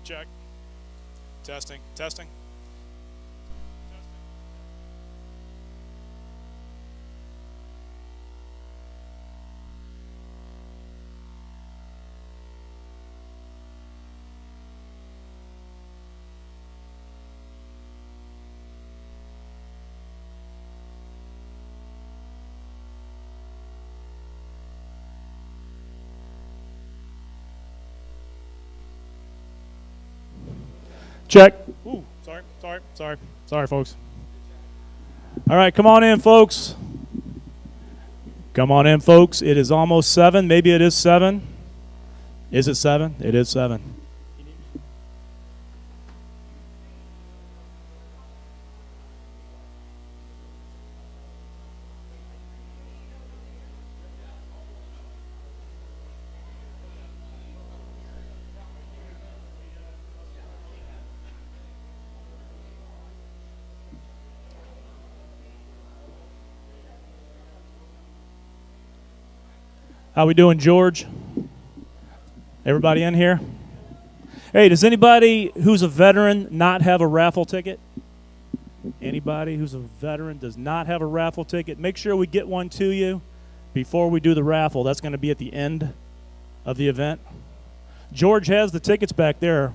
Check. Testing. Testing. Check. Ooh, sorry, folks. All right, come on in, folks. Come on in, folks. It is almost 7. Maybe it is 7. Is it 7? It is 7. How we doing, George? Everybody in here? Hey, does anybody who's a veteran not have a raffle ticket? Anybody who's a veteran does not have a raffle ticket? Make sure we get one to you before we do the raffle. That's going to be at the end of the event. George has the tickets back there.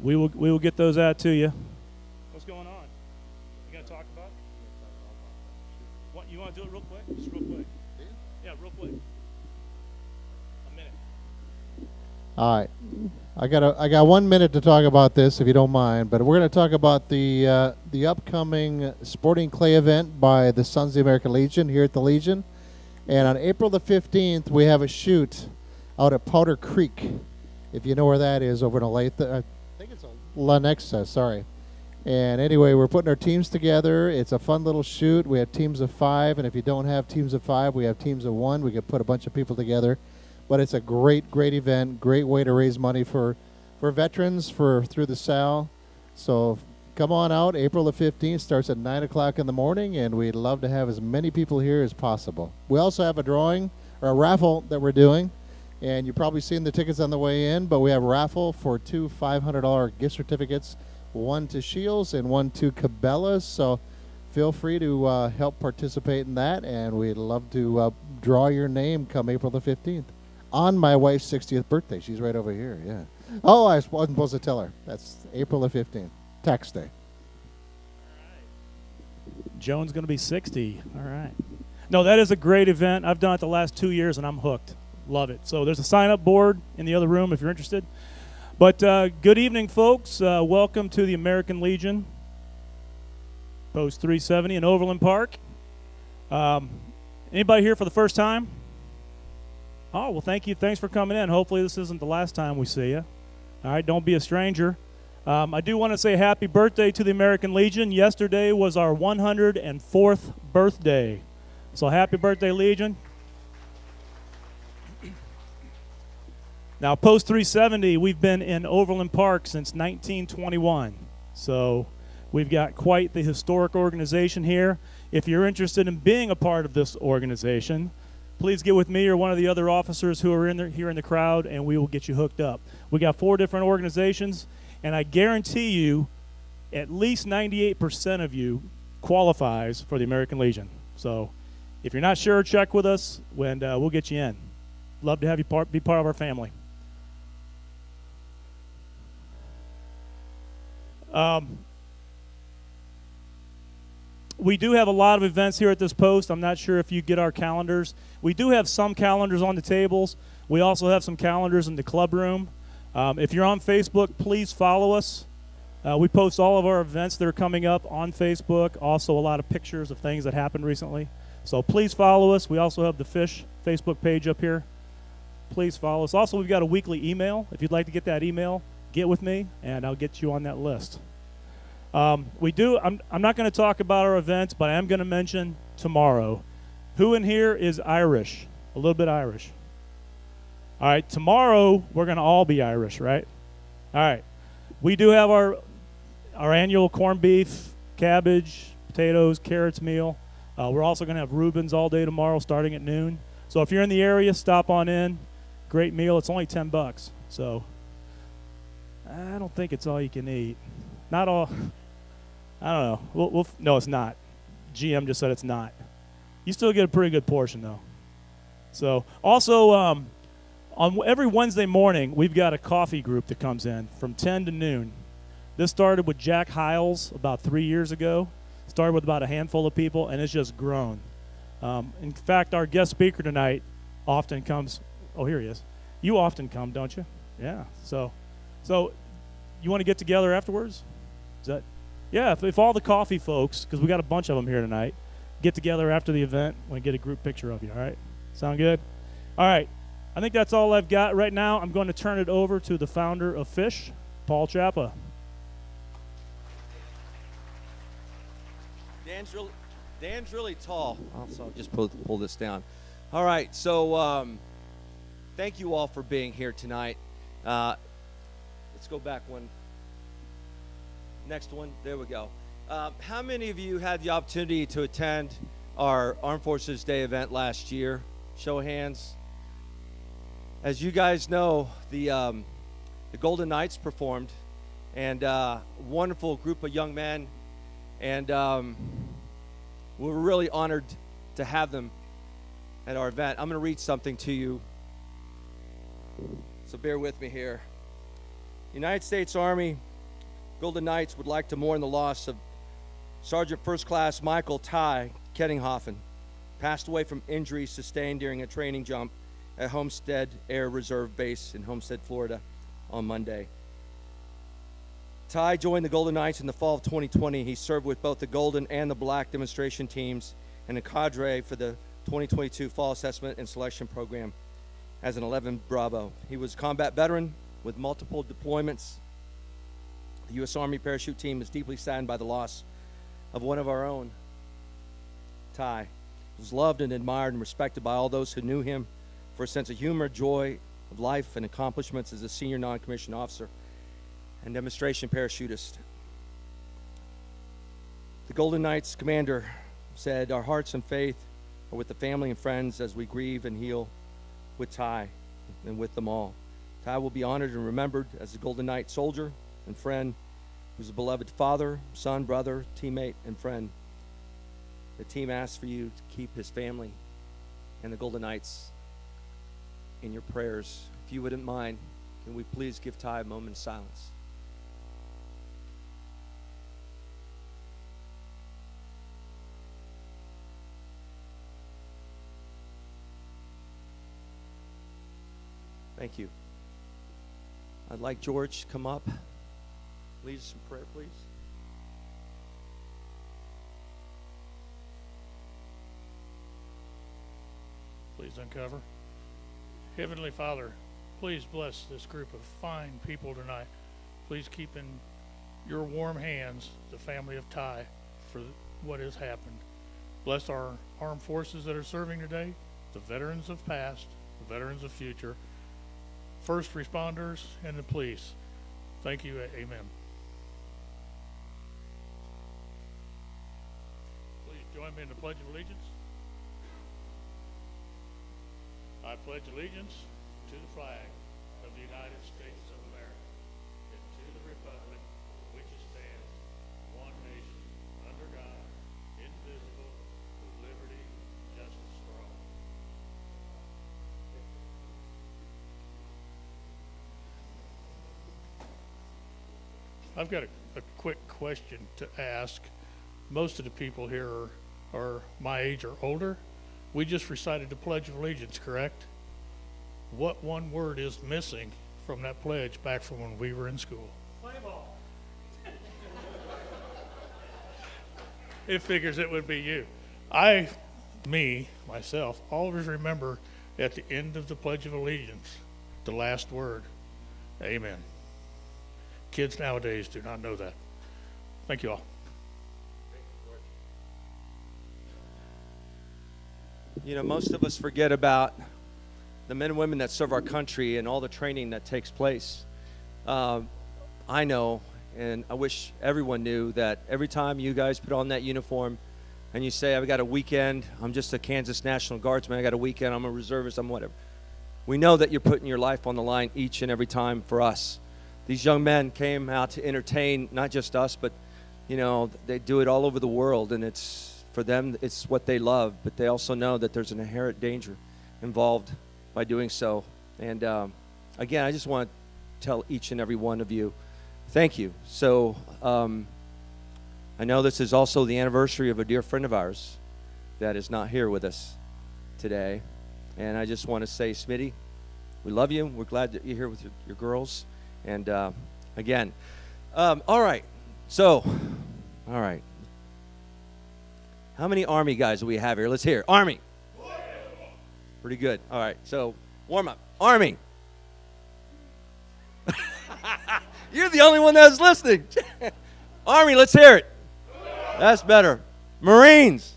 We will get those out to you. What's going on? You going to talk about it? What, you want to do it real quick? Just real quick. Yeah, real quick. A minute. All right. I got 1 minute to talk about this, if you don't mind. But we're going to talk about the upcoming sporting clay event by the Sons of the American Legion here at the Legion. And on April the 15th, we have a shoot out at Powder Creek, if you know where that is, over in Olathe. I think it's Lenexa, sorry. And anyway, we're putting our teams together. It's a fun little shoot. We have teams of 5, and if you don't have teams of 5, we have teams of 1. We could put a bunch of people together. But it's a great, great event, great way to raise money for veterans through the SAL. So come on out. April the 15th starts at 9 o'clock in the morning, and we'd love to have as many people here as possible. We also have a drawing or a raffle that we're doing, and you've probably seen the tickets on the way in, but we have a raffle for 2 $500 gift certificates, one to Shields and one to Cabela's. So feel free to help participate in that, and we'd love to draw your name come April the 15th on my wife's 60th birthday. She's right over here, yeah. Oh, I wasn't supposed to tell her. That's April the 15th, tax day. All right. Joan's going to be 60. All right. No, that is a great event. I've done it the last 2 years, and I'm hooked. Love it. So there's a sign-up board in the other room if you're interested. But good evening, folks. Welcome to the American Legion, Post 370 in Overland Park. Anybody here for the first time? Oh, well, thank you. Thanks for coming in. Hopefully this isn't the last time we see you. All right, don't be a stranger. I do want to say happy birthday to the American Legion. Yesterday was our 104th birthday. So happy birthday, Legion. Now, Post 370, we've been in Overland Park since 1921. So we've got quite the historic organization here. If you're interested in being a part of this organization, please get with me or one of the other officers who are here in the crowd, and we will get you hooked up. We got 4 different organizations, and I guarantee you at least 98% of you qualifies for the American Legion. So if you're not sure, check with us, and we'll get you in. Love to have you be part of our family. We do have a lot of events here at this post. I'm not sure if you get our calendars. We do have some calendars on the tables. We also have some calendars in the club room. If you're on Facebook, please follow us. We post all of our events that are coming up on Facebook, also a lot of pictures of things that happened recently. So please follow us. We also have the F.I.S.H Facebook page up here. Please follow us. Also, we've got a weekly email. If you'd like to get that email, get with me, and I'll get you on that list. I'm not going to talk about our events, but I am going to mention tomorrow. Who in here is Irish? A little bit Irish. All right, tomorrow we're going to all be Irish, right? All right. We do have our annual corned beef, cabbage, potatoes, carrots meal. We're also going to have Reubens all day tomorrow starting at noon. So if you're in the area, stop on in, great meal. It's only $10, so I don't think it's all you can eat. Not all. I don't know. No, it's not. GM just said it's not. You still get a pretty good portion though. So also on every Wednesday morning we've got a coffee group that comes in from 10 to noon. This started with Jack Hiles about 3 years ago. Started with about a handful of people, and it's just grown. In fact, our guest speaker tonight often comes. Oh, here he is. You often come, don't you? Yeah. So you want to get together afterwards? Is that? Yeah. If all the coffee folks, because we got a bunch of them here tonight, get together after the event, we get a group picture of you. All right. Sound good? All right. I think that's all I've got right now. I'm going to turn it over to the founder of F.I.S.H, Paul Chapa. Dan's really tall. So I'll just pull this down. All right, so thank you all for being here tonight. Let's go back one. Next one. There we go. How many of you had the opportunity to attend our Armed Forces Day event last year? Show of hands. As you guys know, the Golden Knights performed, and a wonderful group of young men, and we were really honored to have them at our event. I'm going to read something to you, so bear with me here. United States Army Golden Knights would like to mourn the loss of Sergeant First Class Michael Ty Kettinghoffen, passed away from injuries sustained during a training jump at Homestead Air Reserve Base in Homestead, Florida on Monday. Ty joined the Golden Knights in the fall of 2020. He served with both the Golden and the Black demonstration teams and a cadre for the 2022 Fall Assessment and Selection Program as an 11 Bravo. He was a combat veteran with multiple deployments. The U.S. Army parachute team is deeply saddened by the loss of one of our own. Ty was loved and admired and respected by all those who knew him for a sense of humor, joy of life, and accomplishments as a senior non-commissioned officer and demonstration parachutist. The Golden Knights commander said, "Our hearts and faith are with the family and friends as we grieve and heal with Ty and with them all. Ty will be honored and remembered as a Golden Knight soldier and friend who's a beloved father, son, brother, teammate, and friend. The team asks for you to keep his family and the Golden Knights in your prayers. If you wouldn't mind, can we please give Ty a moment of silence?" Thank you. I'd like George to come up, lead us in prayer, please. Please uncover. Heavenly Father, please bless this group of fine people tonight. Please keep in your warm hands the family of Ty for what has happened. Bless our armed forces that are serving today, the veterans of past, the veterans of future, first responders, and the police. Thank you. Amen. Please join me in the Pledge of Allegiance. I pledge allegiance to the flag of the United States of America and to the republic for which it stands, one nation, under God, indivisible, with liberty and justice for all. I've got a quick question to ask. Most of the people here are my age or older. We just recited the Pledge of Allegiance, correct? What one word is missing from that pledge back from when we were in school? Play ball. It figures it would be you. Myself, always remember at the end of the Pledge of Allegiance, the last word, amen. Kids nowadays do not know that. Thank you all. You know, most of us forget about the men and women that serve our country and all the training that takes place. I know, and I wish everyone knew, that every time you guys put on that uniform and you say, "I've got a weekend, I'm just a Kansas National Guardsman, I got a weekend, I'm a reservist, I'm whatever." We know that you're putting your life on the line each and every time for us. These young men came out to entertain not just us, but, you know, they do it all over the world, and it's, for them, it's what they love, but they also know that there's an inherent danger involved by doing so. And again, I just want to tell each and every one of you, thank you. So I know this is also the anniversary of a dear friend of ours that is not here with us today. And I just want to say, Smitty, we love you. We're glad that you're here with your girls. And again, all right. So, all right. How many Army guys do we have here? Let's hear it. Army. Pretty good. All right. So, warm up. Army. You're the only one that's listening. Army, let's hear it. That's better. Marines.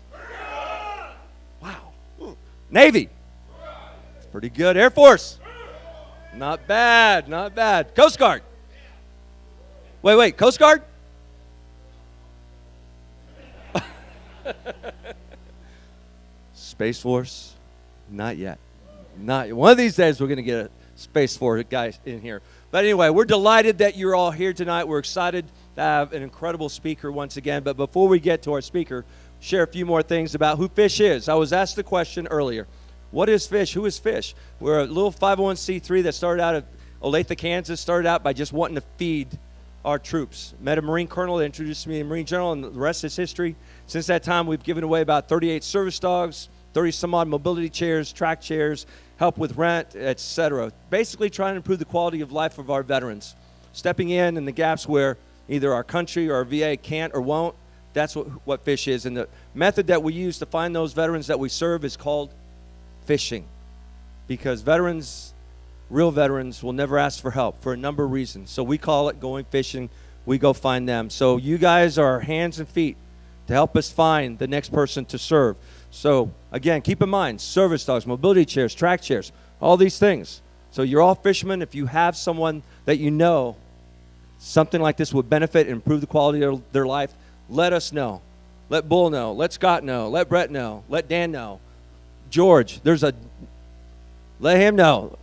Wow. Navy. Pretty good. Air Force. Not bad, not bad. Coast Guard. Wait, Coast Guard? Space Force? Not yet. Not one of these days we're going to get a Space Force guy in here. But anyway, we're delighted that you're all here tonight. We're excited to have an incredible speaker once again. But before we get to our speaker, share a few more things about who F.I.S.H is. I was asked the question earlier. What is F.I.S.H? Who is F.I.S.H? We're a little 501c3 that started out of Olathe, Kansas, started out by just wanting to feed our troops. Met a Marine colonel that introduced me to Marine general, and the rest is history. Since that time, we've given away about 38 service dogs, 30 some odd mobility chairs, track chairs, help with rent, etc. Basically trying to improve the quality of life of our veterans. Stepping in the gaps where either our country or our VA can't or won't. That's what F.I.S.H is. And the method that we use to find those veterans that we serve is called fishing, because veterans, real veterans, will never ask for help for a number of reasons. So we call it going fishing. We go find them. So you guys are our hands and feet to help us find the next person to serve. So again, keep in mind, service dogs, mobility chairs, track chairs, all these things. So you're all fishermen. If you have someone that you know something like this would benefit and improve the quality of their life, let us know. Let Bull know. Let Scott know. Let Brett know. Let Dan know. George, let him know.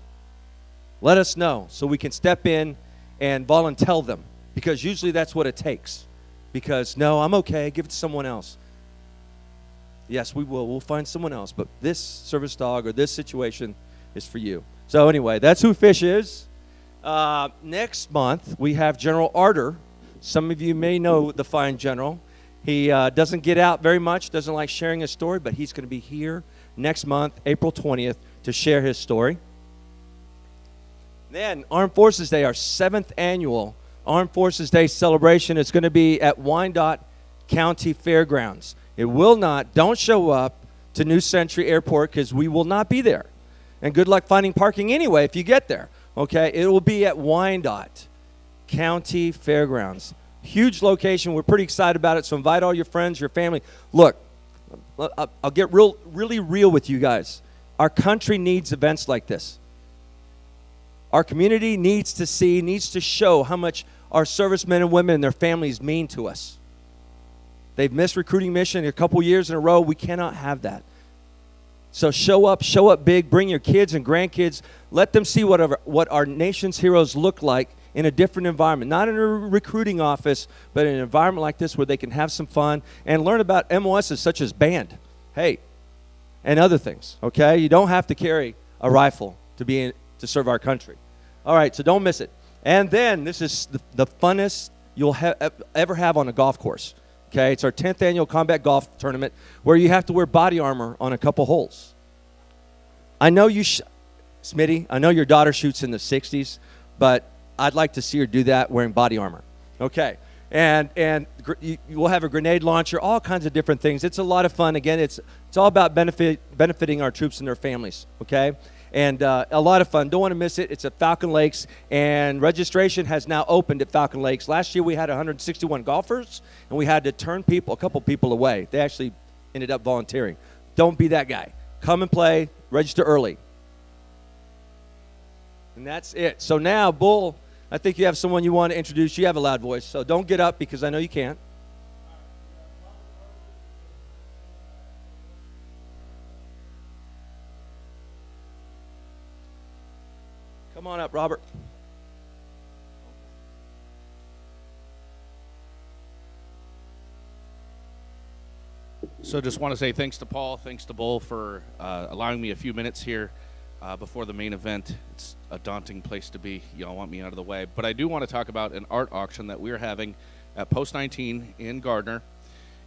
Let us know so we can step in and volunteer them, because usually that's what it takes. Because, no, I'm okay, give it to someone else. Yes, we will. We'll find someone else, but this service dog or this situation is for you. So anyway, that's who F.I.S.H is. Next month, we have General Arter. Some of you may know the fine general. He doesn't get out very much, doesn't like sharing his story, but he's going to be here next month, April 20th, to share his story. Then Armed Forces Day, our 7th annual Armed Forces Day celebration, is going to be at Wyandotte County Fairgrounds. It will not, don't show up to New Century Airport, because we will not be there. And good luck finding parking anyway if you get there, okay? It will be at Wyandotte County Fairgrounds. Huge location. We're pretty excited about it, so invite all your friends, your family. Look, I'll get really real with you guys. Our country needs events like this. Our community needs to show how much our servicemen and women and their families mean to us. They've missed recruiting mission a couple years in a row. We cannot have that. So show up big. Bring your kids and grandkids. Let them see what our nation's heroes look like in a different environment. Not in a recruiting office, but in an environment like this where they can have some fun and learn about MOSs such as band, hey, and other things, okay? You don't have to carry a rifle to serve our country. All right, so don't miss it. And then this is the funnest you'll ever have on a golf course. Okay, it's our 10th annual combat golf tournament where you have to wear body armor on a couple holes. I know Smitty, I know your daughter shoots in the 60s, but I'd like to see her do that wearing body armor. Okay, and we'll have a grenade launcher, all kinds of different things. It's a lot of fun. Again, it's all about benefiting our troops and their families, okay? And a lot of fun. Don't want to miss it. It's at Falcon Lakes, and registration has now opened at Falcon Lakes. Last year we had 161 golfers, and we had to turn a couple people away. They actually ended up volunteering. Don't be that guy. Come and play. Register early. And that's it. So now, Bull, I think you have someone you want to introduce. You have a loud voice, so don't get up because I know you can't. Come on up, Robert. So just want to say thanks to Paul, thanks to Bull for allowing me a few minutes here before the main event. It's a daunting place to be. Y'all want me out of the way. But I do want to talk about an art auction that we're having at Post 19 in Gardner.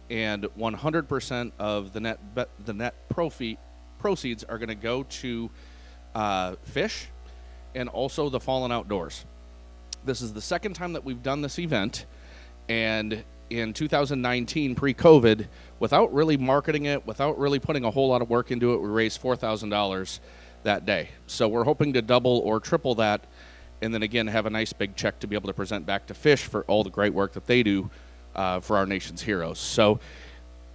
And 100% of the net proceeds are going to go to F.I.S.H and also the Fallen Outdoors. This is the second time that we've done this event. And in 2019, pre-COVID, without really marketing it, without really putting a whole lot of work into it, we raised $4,000 that day. So we're hoping to double or triple that, and then again have a nice big check to be able to present back to F.I.S.H for all the great work that they do for our nation's heroes. So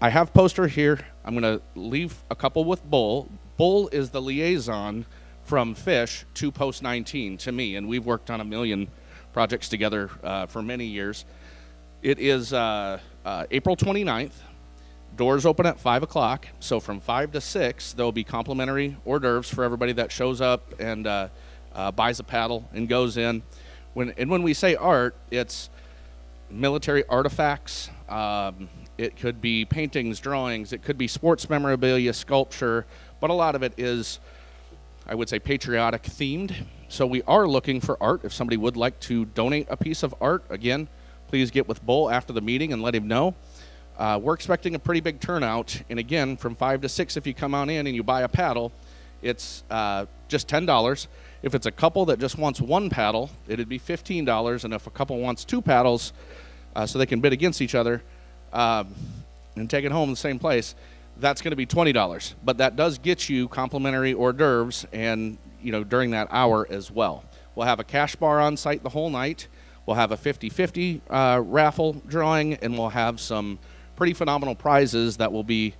I have poster here. I'm going to leave a couple with Bull. Bull is the liaison from F.I.S.H to Post 19 to me, and we've worked on a million projects together for many years. It is April 29th. Doors open at 5 o'clock. So from 5 to 6, there will be complimentary hors d'oeuvres for everybody that shows up and buys a paddle and goes in. When we say art, it's military artifacts. It could be paintings, drawings. It could be sports memorabilia, sculpture. But a lot of it is, I would say, patriotic themed. So we are looking for art. If somebody would like to donate a piece of art, again, please get with Bull after the meeting and let him know. We're expecting a pretty big turnout. And again, from 5 to 6, if you come on in and you buy a paddle, it's just $10. If it's a couple that just wants one paddle, it'd be $15. And if a couple wants two paddles, so they can bid against each other and take it home in the same place, that's going to be $20. But that does get you complimentary hors d'oeuvres and, during that hour as well. We'll have a cash bar on site the whole night. We'll have a 50-50 raffle drawing, and we'll have some pretty phenomenal prizes that will be,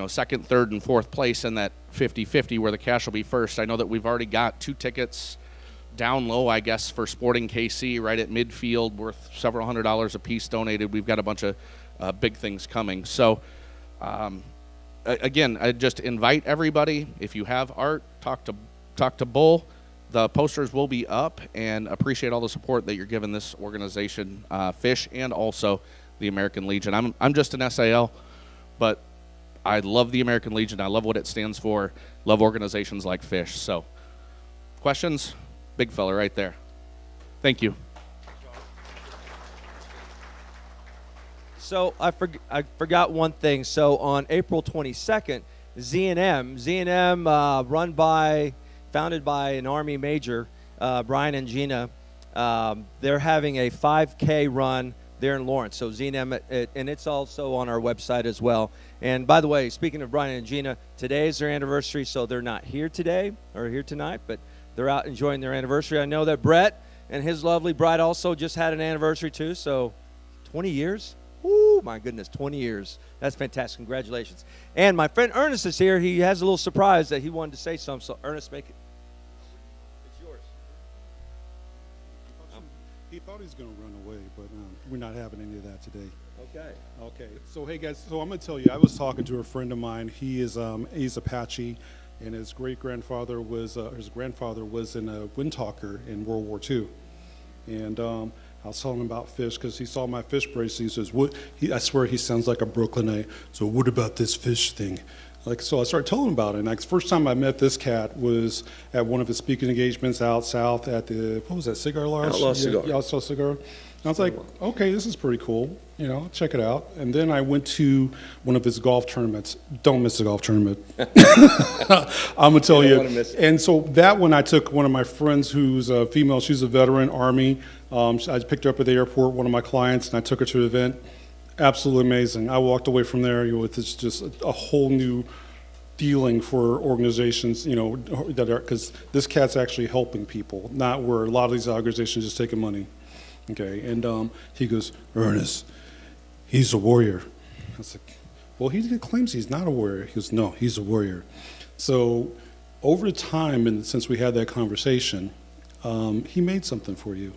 second, third, and fourth place in that 50-50 where the cash will be first. I know that we've already got 2 tickets down low, I guess, for Sporting KC right at midfield, worth several $100s a piece donated. We've got a bunch of big things coming. So, again, I just invite everybody. If you have art, talk to Bull. The posters will be up, and appreciate all the support that you're giving this organization, F.I.S.H, and also the American Legion. I'm just an SAL, but I love the American Legion. I love what it stands for. Love organizations like F.I.S.H. So, questions? Big fella right there. Thank you. So I forgot one thing. So on April 22nd, Z&M, founded by an Army major, Brian and Gina, they're having a 5K run there in Lawrence. So Z&M, and it's also on our website as well. And by the way, speaking of Brian and Gina, today is their anniversary, so they're not here today or here tonight, but they're out enjoying their anniversary. I know that Brett and his lovely bride also just had an anniversary too, so 20 years? Woo, my goodness, 20 years. That's fantastic. Congratulations. And my friend Ernest is here. He has a little surprise that he wanted to say something. So, Ernest, make it. It's yours. He thought he was going to run away, but we're not having any of that today. Okay. So, hey, guys, so I'm going to tell you, I was talking to a friend of mine. He's Apache, and his great-grandfather was, his grandfather was in a windtalker in World War II. And I was telling him about F.I.S.H because he saw my F.I.S.H bracelet. He says, "What?" I swear he sounds like a Brooklynite. So what about this F.I.S.H thing? So I started telling him about it. And the first time I met this cat was at one of his speaking engagements out south at the, what was that, Cigar Lodge? Outlaw Cigar. Yeah, Outlaw Cigar. And I was like, okay, this is pretty cool. Check it out. And then I went to one of his golf tournaments. Don't miss the golf tournament. I'm going to tell you. And so that one, I took one of my friends who's a female. She's a veteran, Army. I picked her up at the airport, one of my clients, and I took her to the event. Absolutely amazing. I walked away from there with just a whole new feeling for organizations, that are, because this cat's actually helping people, not where a lot of these organizations just taking money. Okay, and he goes, "Ernest, he's a warrior." I was like, "Well, he claims he's not a warrior." He goes, "No, he's a warrior." So over time, and since we had that conversation, he made something for you.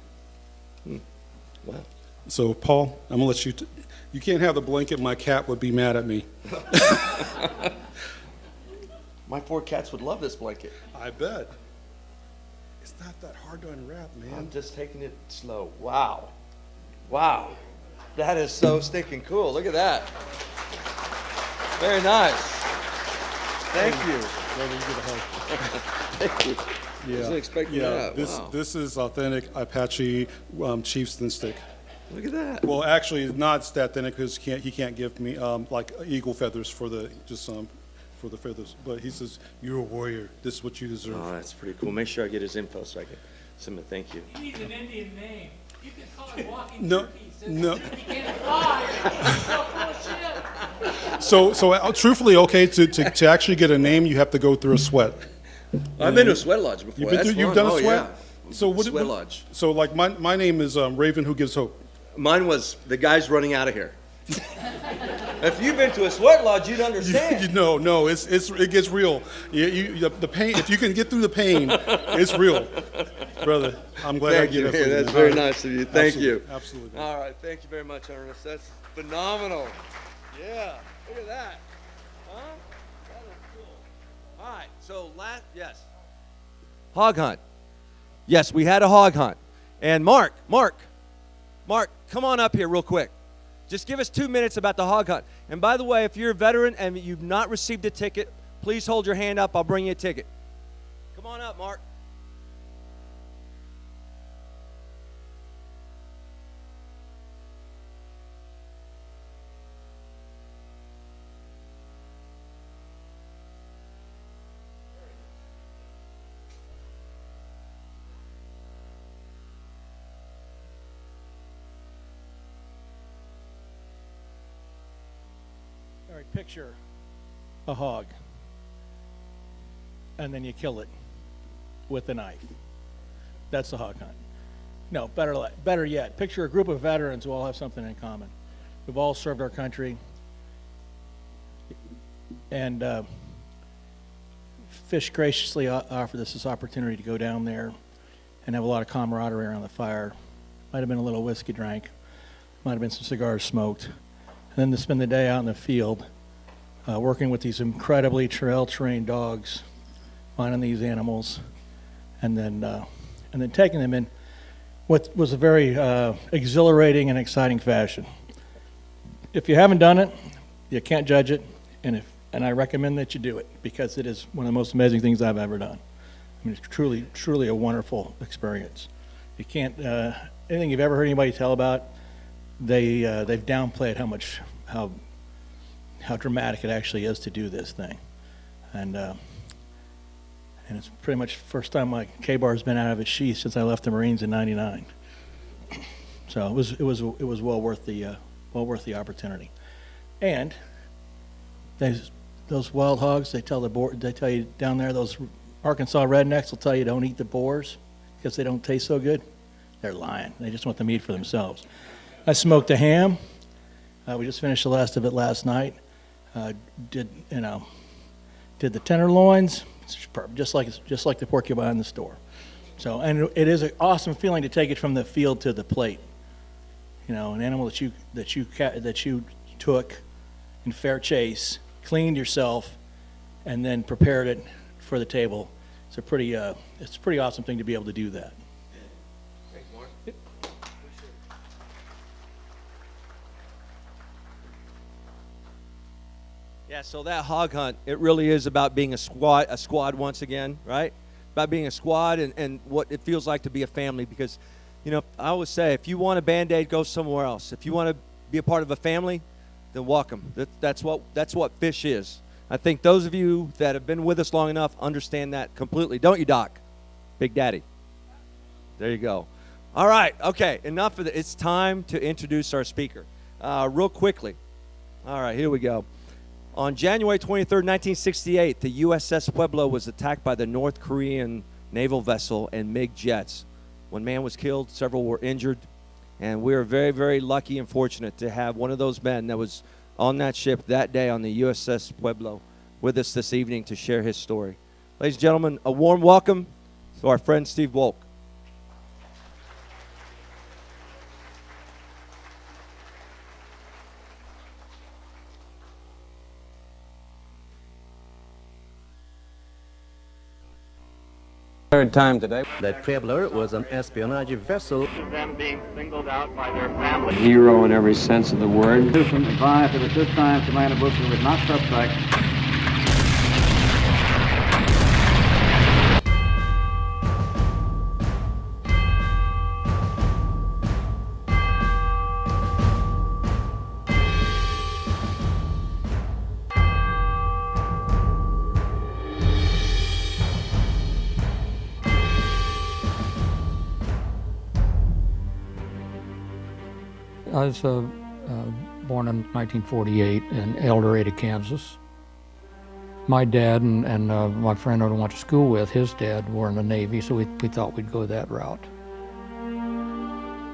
Wow. So Paul, I'm gonna let you, you can't have the blanket. My cat would be mad at me. My 4 cats would love this blanket. I bet. It's not that hard to unwrap, man. I'm just taking it slow. Wow. Wow. That is so stinking cool. Look at that. Very nice. Thank you. Thank you. Yeah. Wasn't expecting that. Wow. This is authentic Apache chieftain stick. Look at that. Well, actually, it's not authentic because he can't give me like eagle feathers for the for the feathers. But he says, "You're a warrior. This is what you deserve." Oh, that's pretty cool. Make sure I get his info so I can send him a thank you. He needs an Indian name. You can call him Walking No, Turkey. Says no. He can't fly. So truthfully, okay, to actually get a name, you have to go through a sweat. I've been to a sweat lodge before. You've done a Oh, sweat. yeah. So what? Sweat lodge. So like my name is Raven Who Gives Hope. Mine was the guy's running out of here. If you've been to a sweat lodge, you'd understand. No, it gets real. The pain. If you can get through the pain, it's real, brother. I'm glad I Thank get you. it. Man, that's very nice of you. Thank you. Absolutely. All right. Thank you very much, Ernest. That's phenomenal. Yeah. Look at that. Huh? That is cool. All right. So yes. Hog hunt. Yes, we had a hog hunt. And Mark, come on up here real quick. Just give us 2 minutes about the hog hunt. And by the way, if you're a veteran and you've not received a ticket, please hold your hand up. I'll bring you a ticket. Come on up, Mark. All right, picture a hog, and then you kill it with a knife. That's the hog hunt. No, better yet, picture a group of veterans who all have something in common. We've all served our country, and F.I.S.H graciously offered us this opportunity to go down there and have a lot of camaraderie around the fire. Might have been a little whiskey drank, might have been some cigars smoked, and then to spend the day out in the field working with these incredibly trail-trained dogs, finding these animals, and then taking them in what was a very exhilarating and exciting fashion. If you haven't done it, you can't judge it, and I recommend that you do it because it is one of the most amazing things I've ever done. I mean, it's truly a wonderful experience. You can't anything you've ever heard anybody tell about, they've downplayed how dramatic it actually is to do this thing, and it's pretty much the first time my K-bar's been out of its sheath since I left the Marines in '99. So it was well worth the opportunity, and those wild hogs, they tell you down there, those Arkansas rednecks will tell you don't eat the boars because they don't taste so good. They're lying. They just want the meat for themselves. I smoked a ham. We just finished the last of it last night. Did the tenderloins, just like the pork you buy in the store. So, and it is an awesome feeling to take it from the field to the plate. An animal that you took in fair chase, cleaned yourself, and then prepared it for the table. It's a pretty awesome thing to be able to do that. Thanks, Mark. Yeah, so that hog hunt, it really is about being a squad once again, right? About being a squad and what it feels like to be a family because, I always say, if you want a Band-Aid, go somewhere else. If you want to be a part of a family, then welcome. That's what F.I.S.H is. I think those of you that have been with us long enough understand that completely. Don't you, Doc? Big Daddy. There you go. All right, okay, enough of that. It's time to introduce our speaker. Real quickly. All right, here we go. On January 23rd, 1968, the U.S.S Pueblo was attacked by the North Korean naval vessel and MiG jets. One man was killed, several were injured, and we are very, very lucky and fortunate to have one of those men that was on that ship that day on the U.S.S Pueblo with us this evening to share his story. Ladies and gentlemen, a warm welcome to our friend Steve Woelk. Third time today. That Pueblo was an espionage vessel. Them being singled out by their family. Hero in every sense of the word. Newsom advised that at this time Commander Booker would not suspect. I was born in 1948 in El Dorado, Kansas. My dad and my friend I went to school with, his dad were in the Navy, so we thought we'd go that route.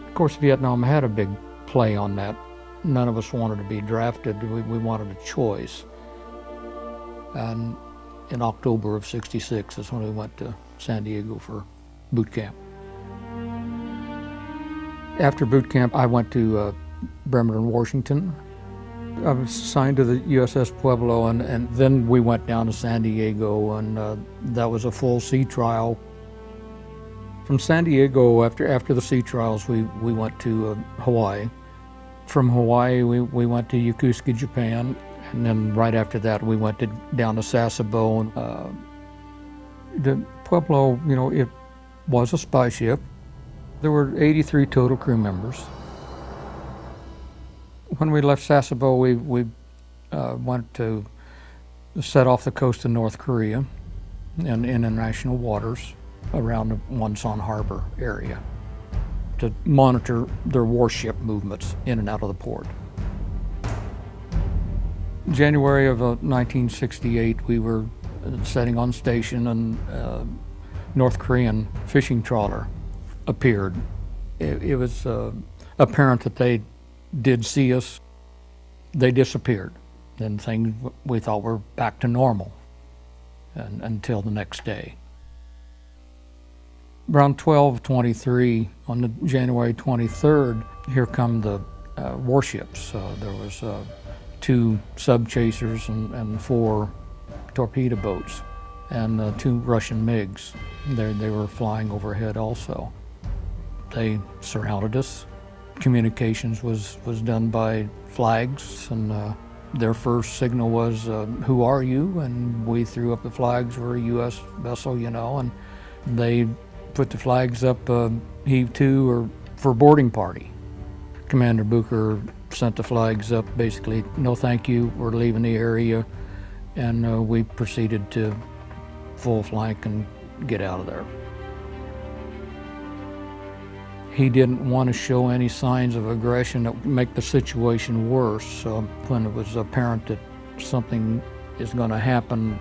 Of course, Vietnam had a big play on that. None of us wanted to be drafted. We wanted a choice. And in October of '66 is when we went to San Diego for boot camp. After boot camp, I went to Bremerton, Washington. I was assigned to the U.S.S Pueblo, and then we went down to San Diego, and that was a full sea trial. From San Diego, after the sea trials, we went to Hawaii. From Hawaii, we went to Yokosuka, Japan, and then right after that, we went down to Sasebo. The Pueblo, you know, it was a spy ship. There were 83 total crew members. When we left Sasebo, we went to set off the coast of North Korea in international waters around the Wonsan Harbor area to monitor their warship movements in and out of the port. January of 1968, we were setting on station, and North Korean fishing trawler appeared. It was apparent that they did see us. They disappeared. Then things we thought were back to normal until the next day. Around 12:23 on the January 23rd, here come the warships. There was 2 sub-chasers and 4 torpedo boats and 2 Russian MiGs. They were flying overhead also. They surrounded us. Communications was done by flags, and their first signal was, "Who are you?" And we threw up the flags. We're a U.S. vessel, you know, and they put the flags up, heave to, or for boarding party. Commander Booker sent the flags up, basically, "No thank you, we're leaving the area," and we proceeded to full flank and get out of there. He didn't want to show any signs of aggression that would make the situation worse. When it was apparent that something is going to happen,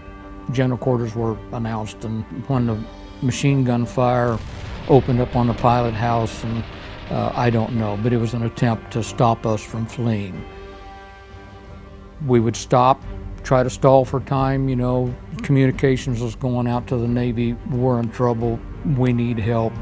general quarters were announced, and when the machine gun fire opened up on the pilot house, and I don't know, but it was an attempt to stop us from fleeing. We would stop, try to stall for time, you know, communications was going out to the Navy, we're in trouble, we need help.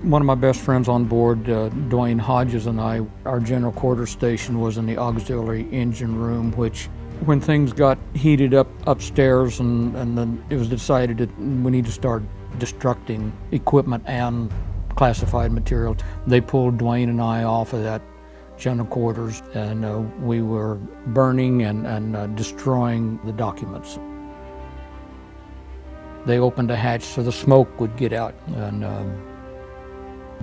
One of my best friends on board, Dwayne Hodges, and I, our general quarters station was in the auxiliary engine room, which when things got heated up upstairs and then it was decided that we need to start destructing equipment and classified material, they pulled Dwayne and I off of that general quarters, and we were burning and destroying the documents. They opened a hatch so the smoke would get out, and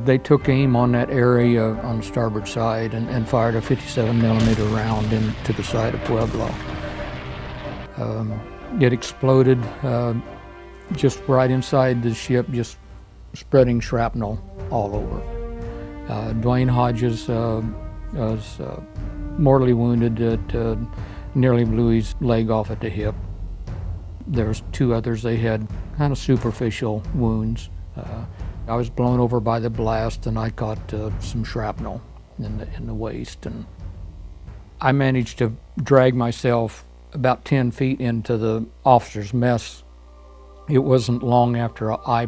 they took aim on that area on the starboard side and fired a 57 millimeter round into the side of Pueblo. It exploded just right inside the ship, just spreading shrapnel all over. Dwayne Hodges was mortally wounded, nearly blew his leg off at the hip. There was 2 others, they had kind of superficial wounds. I was blown over by the blast, and I caught some shrapnel in the waist. And I managed to drag myself about 10 feet into the officer's mess. It wasn't long after I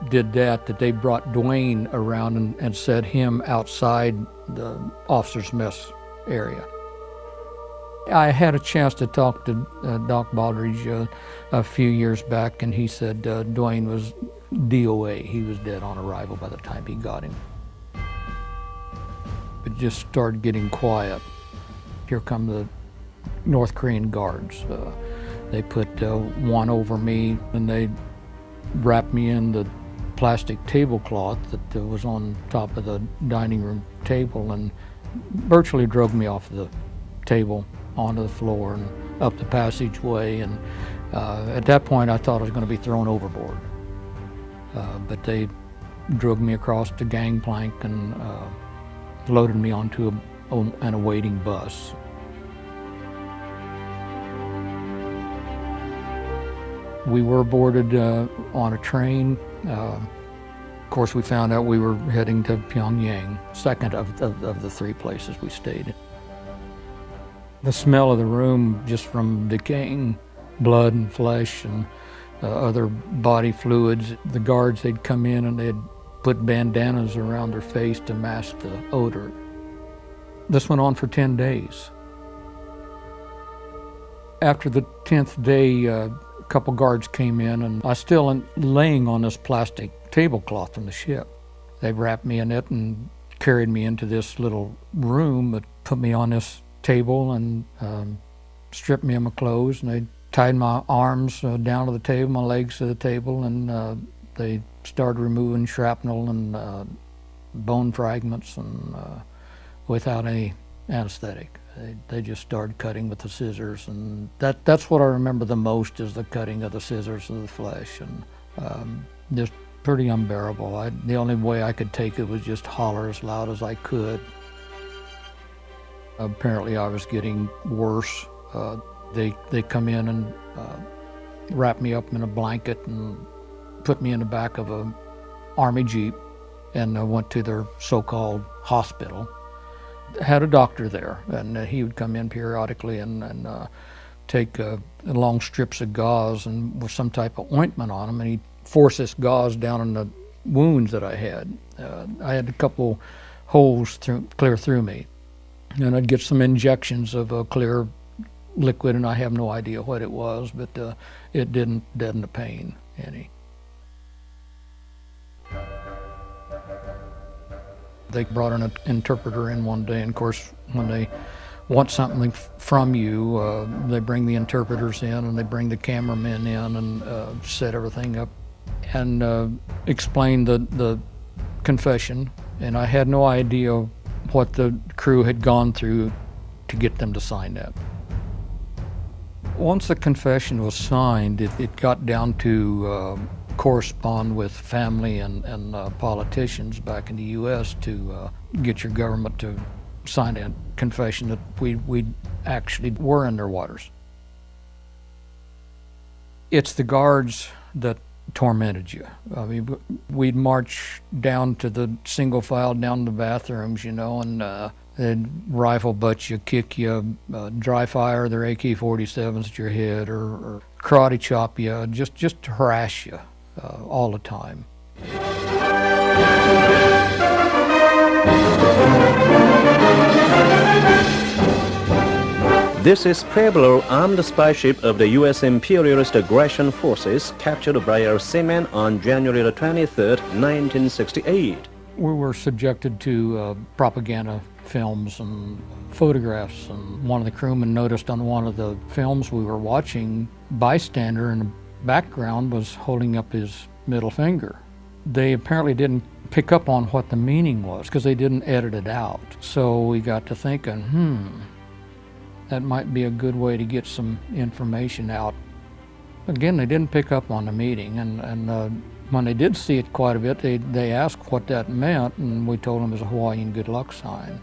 did that they brought Dwayne around and set him outside the officer's mess area. I had a chance to talk to Doc Baldridge a few years back, and he said Dwayne was DOA. He was dead on arrival by the time he got him. It just started getting quiet. Here come the North Korean guards. They put one over me, and they wrapped me in the plastic tablecloth that was on top of the dining room table and virtually drug me off the table onto the floor and up the passageway. And at that point, I thought I was going to be thrown overboard. But they drug me across the gangplank and loaded me onto an awaiting bus. We were boarded on a train. Of course, we found out we were heading to Pyongyang, second of the three places we stayed. The smell of the room, just from decaying blood and flesh and other body fluids. The guards, they'd come in and they'd put bandanas around their face to mask the odor. This went on for 10 days. After the 10th day, a couple guards came in, and I was still laying on this plastic tablecloth from the ship. They wrapped me in it and carried me into this little room, but put me on this table and stripped me of my clothes, and they tied my arms down to the table, my legs to the table, and they started removing shrapnel and bone fragments, and without any anesthetic. They just started cutting with the scissors, and that's what I remember the most, is the cutting of the scissors of the flesh, and just pretty unbearable. The only way I could take it was just holler as loud as I could. Apparently I was getting worse. They come in and wrap me up in a blanket and put me in the back of a Army Jeep, and I went to their so-called hospital. Had a doctor there, and he would come in periodically and take long strips of gauze and with some type of ointment on them, and he'd force this gauze down in the wounds that I had. I had a couple holes clear through me, and I'd get some injections of a clear liquid, and I have no idea what it was, but it didn't deaden the pain any. They brought an interpreter in one day, and of course, when they want something from you, they bring the interpreters in, and they bring the cameramen in and set everything up and explain the confession. And I had no idea what the crew had gone through to get them to sign that. Once the confession was signed, it got down to correspond with family and politicians back in the U.S. to get your government to sign a confession that we actually were in their waters. It's the guards that tormented you. I mean, we'd march down to the single file down to the bathrooms, and they'd rifle butt you, kick you, dry fire their AK-47s at your head, or karate chop you, just to harass you all the time. This is Pueblo, armed spy ship of the U.S. imperialist aggression forces, captured by our seamen on January the 23rd, 1968. We were subjected to propaganda films and photographs, and one of the crewmen noticed on one of the films we were watching, bystander in the background was holding up his middle finger. They apparently didn't pick up on what the meaning was because they didn't edit it out. So we got to thinking, that might be a good way to get some information out. Again, they didn't pick up on the meaning, and when they did see it quite a bit, they asked what that meant, and we told them it was a Hawaiian good luck sign.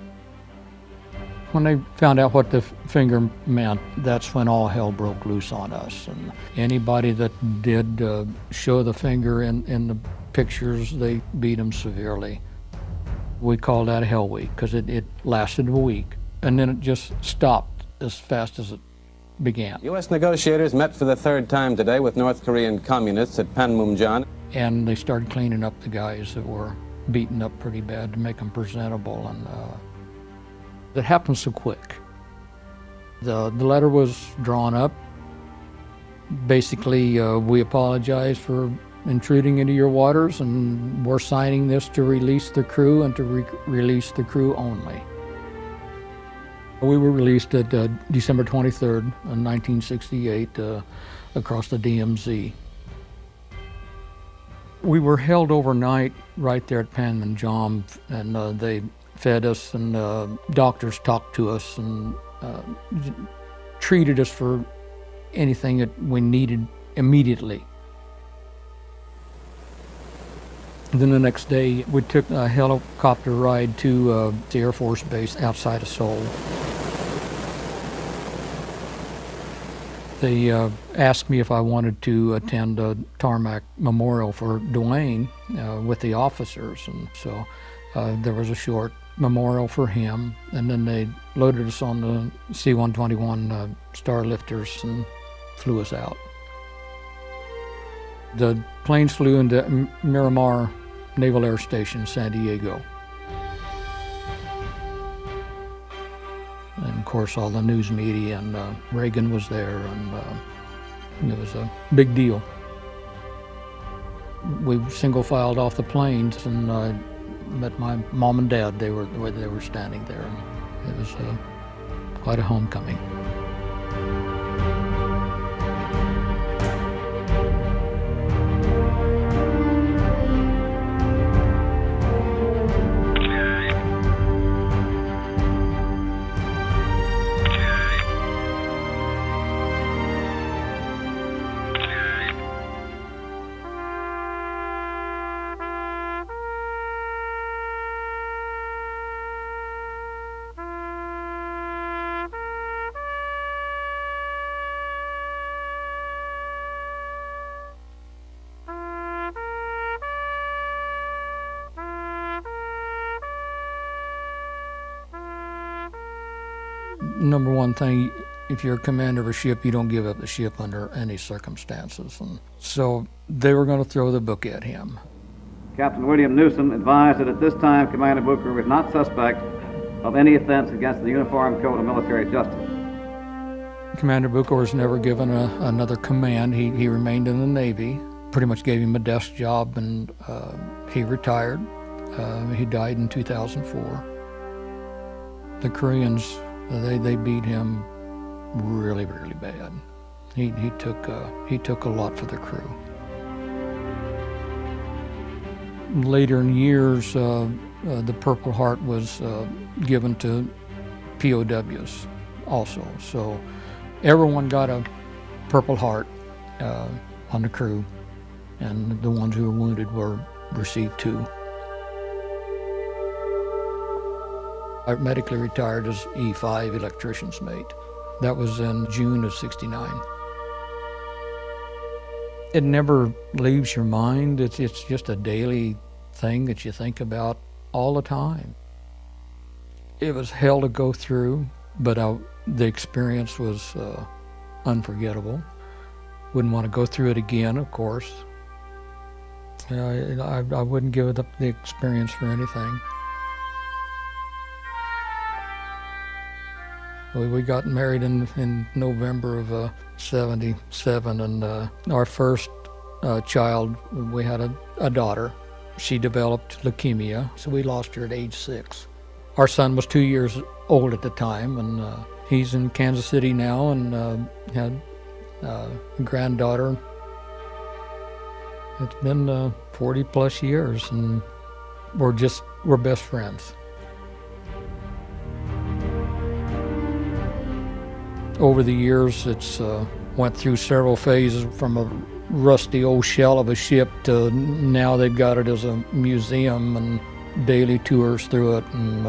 When they found out what the finger meant, that's when all hell broke loose on us. And anybody that did show the finger in the pictures, they beat them severely. We called that Hell Week because it lasted a week, and then it just stopped as fast as it began. U.S. negotiators met for the third time today with North Korean communists at Panmunjom. And they started cleaning up the guys that were beaten up pretty bad to make them presentable, and it happened so quick. The letter was drawn up. Basically, we apologize for intruding into your waters, and we're signing this to release the crew and to release the crew only. We were released at December 23rd, 1968, across the DMZ. We were held overnight right there at Panmunjom, and they fed us, and doctors talked to us and treated us for anything that we needed immediately. Then the next day, we took a helicopter ride to the Air Force Base outside of Seoul. They asked me if I wanted to attend a tarmac memorial for Dwayne with the officers, and so there was a short memorial for him, and then they loaded us on the C-121 Starlifters and flew us out. The planes flew into Miramar Naval Air Station, San Diego. And of course, all the news media, and Reagan was there, and it was a big deal. We single filed off the planes, and I met my mom and dad. They were standing there, and it was quite a homecoming. Number one thing, if you're a commander of a ship, you don't give up the ship under any circumstances. And so they were going to throw the book at him. Captain William Newsom advised that at this time Commander Booker was not suspect of any offense against the Uniform Code of Military Justice. Commander Booker was never given another command. He remained in the Navy, pretty much gave him a desk job, and he retired. He died in 2004. The Koreans, they beat him really, really bad. He took a lot for the crew. Later in years, the Purple Heart was given to POWs also. So everyone got a Purple Heart on the crew, and the ones who were wounded received 2. I medically retired as E5 electrician's mate. That was in June of '69. It never leaves your mind. It's just a daily thing that you think about all the time. It was hell to go through, but the experience was unforgettable. Wouldn't want to go through it again, of course. I wouldn't give up the experience for anything. We got married in November of '77, and our first child, we had a daughter. She developed leukemia, so we lost her at age 6. Our son was 2 years old at the time, and he's in Kansas City now, and had a granddaughter. It's been 40 plus years, and we're best friends. Over the years, it's went through several phases, from a rusty old shell of a ship to now they've got it as a museum and daily tours through it, and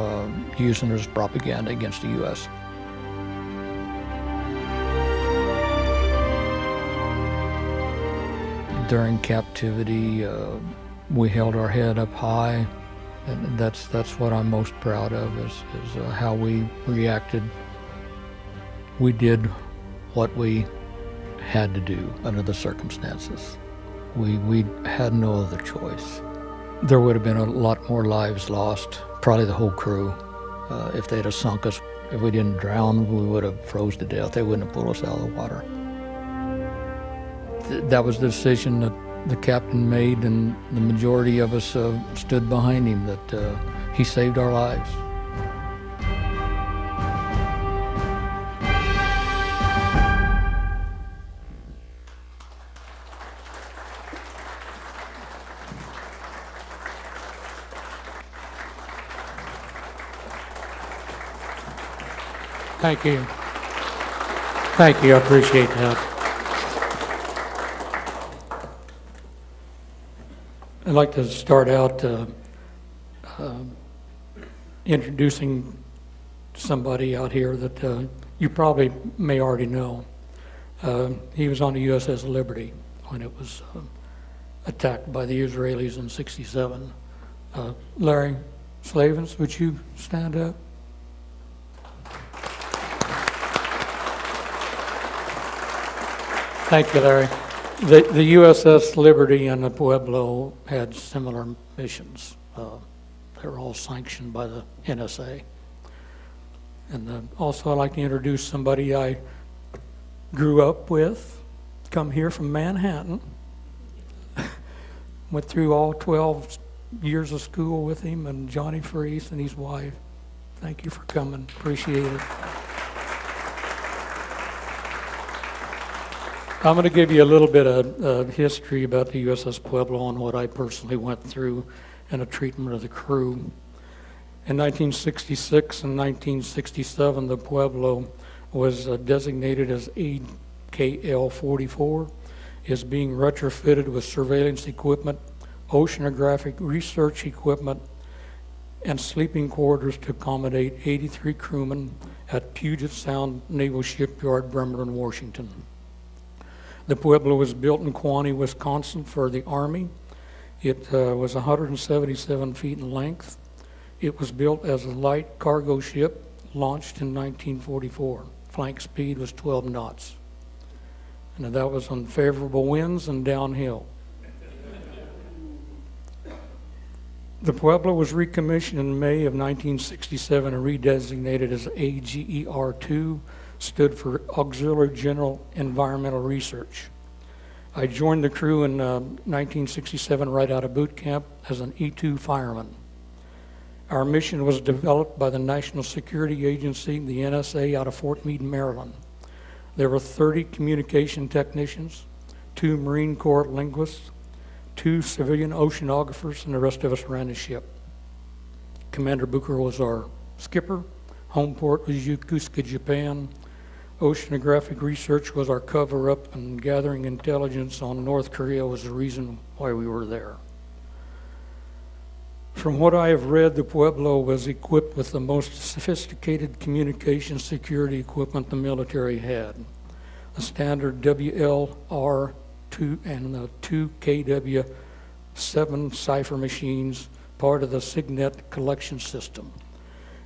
using it as propaganda against the U.S. During captivity, we held our head up high, and that's what I'm most proud of, is how we reacted. We did what we had to do under the circumstances. We had no other choice. There would have been a lot more lives lost, probably the whole crew, if they'd have sunk us If we didn't drown, we would have froze to death. They wouldn't have pulled us out of the water. That was the decision that the captain made, and the majority of us stood behind him, that he saved our lives. Thank you. Thank you, I appreciate that. I'd like to start out introducing somebody out here that you probably may already know. He was on the U.S.S Liberty when it was attacked by the Israelis in '67. Larry Slavens, would you stand up? Thank you, Larry. The U.S.S Liberty and the Pueblo had similar missions. They were all sanctioned by the NSA. And also I'd like to introduce somebody I grew up with, come here from Manhattan, went through all 12 years of school with him, and Johnny Freese and his wife. Thank you for coming, appreciate it. I'm going to give you a little bit of history about the U.S.S Pueblo and what I personally went through in the treatment of the crew. In 1966 and 1967, the Pueblo was designated as AKL-44, is being retrofitted with surveillance equipment, oceanographic research equipment, and sleeping quarters to accommodate 83 crewmen at Puget Sound Naval Shipyard, Bremerton, Washington. The Pueblo was built in Kewanee, Wisconsin for the Army. It was 177 feet in length. It was built as a light cargo ship, launched in 1944. Flank speed was 12 knots. And that was on favorable winds and downhill. The Pueblo was recommissioned in May of 1967 and redesignated as AGER-2, stood for Auxiliary General Environmental Research. I joined the crew in 1967 right out of boot camp as an E-2 fireman. Our mission was developed by the National Security Agency, the NSA, out of Fort Meade, Maryland. There were 30 communication technicians, 2 Marine Corps linguists, 2 civilian oceanographers, and the rest of us ran the ship. Commander Booker was our skipper. Home port was Yokosuka, Japan. Oceanographic research was our cover-up, and gathering intelligence on North Korea was the reason why we were there. From what I have read, the Pueblo was equipped with the most sophisticated communication security equipment the military had. The standard WLR-2 and the 2 KW-7 cipher machines, part of the Signet collection system.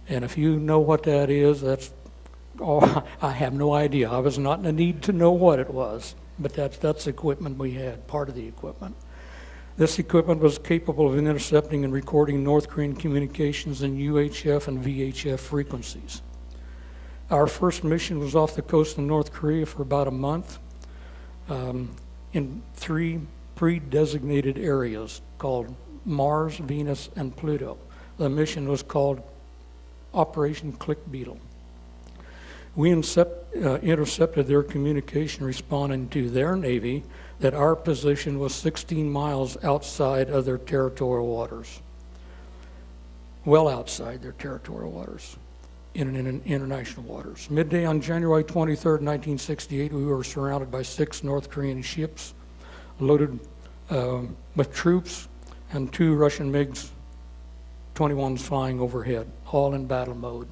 And if you know what that is, that's, oh, I have no idea. I was not in the need to know what it was, but that's equipment we had, part of the equipment. This equipment was capable of intercepting and recording North Korean communications in UHF and VHF frequencies. Our first mission was off the coast of North Korea for about a month in 3 pre-designated areas called Mars, Venus, and Pluto. The mission was called Operation Click Beetle. We intercepted their communication responding to their Navy that our position was 16 miles outside of their territorial waters, well outside their territorial waters, in international waters. Midday on January 23rd, 1968, we were surrounded by 6 North Korean ships loaded with troops and 2 Russian MiG-21s flying overhead, all in battle mode.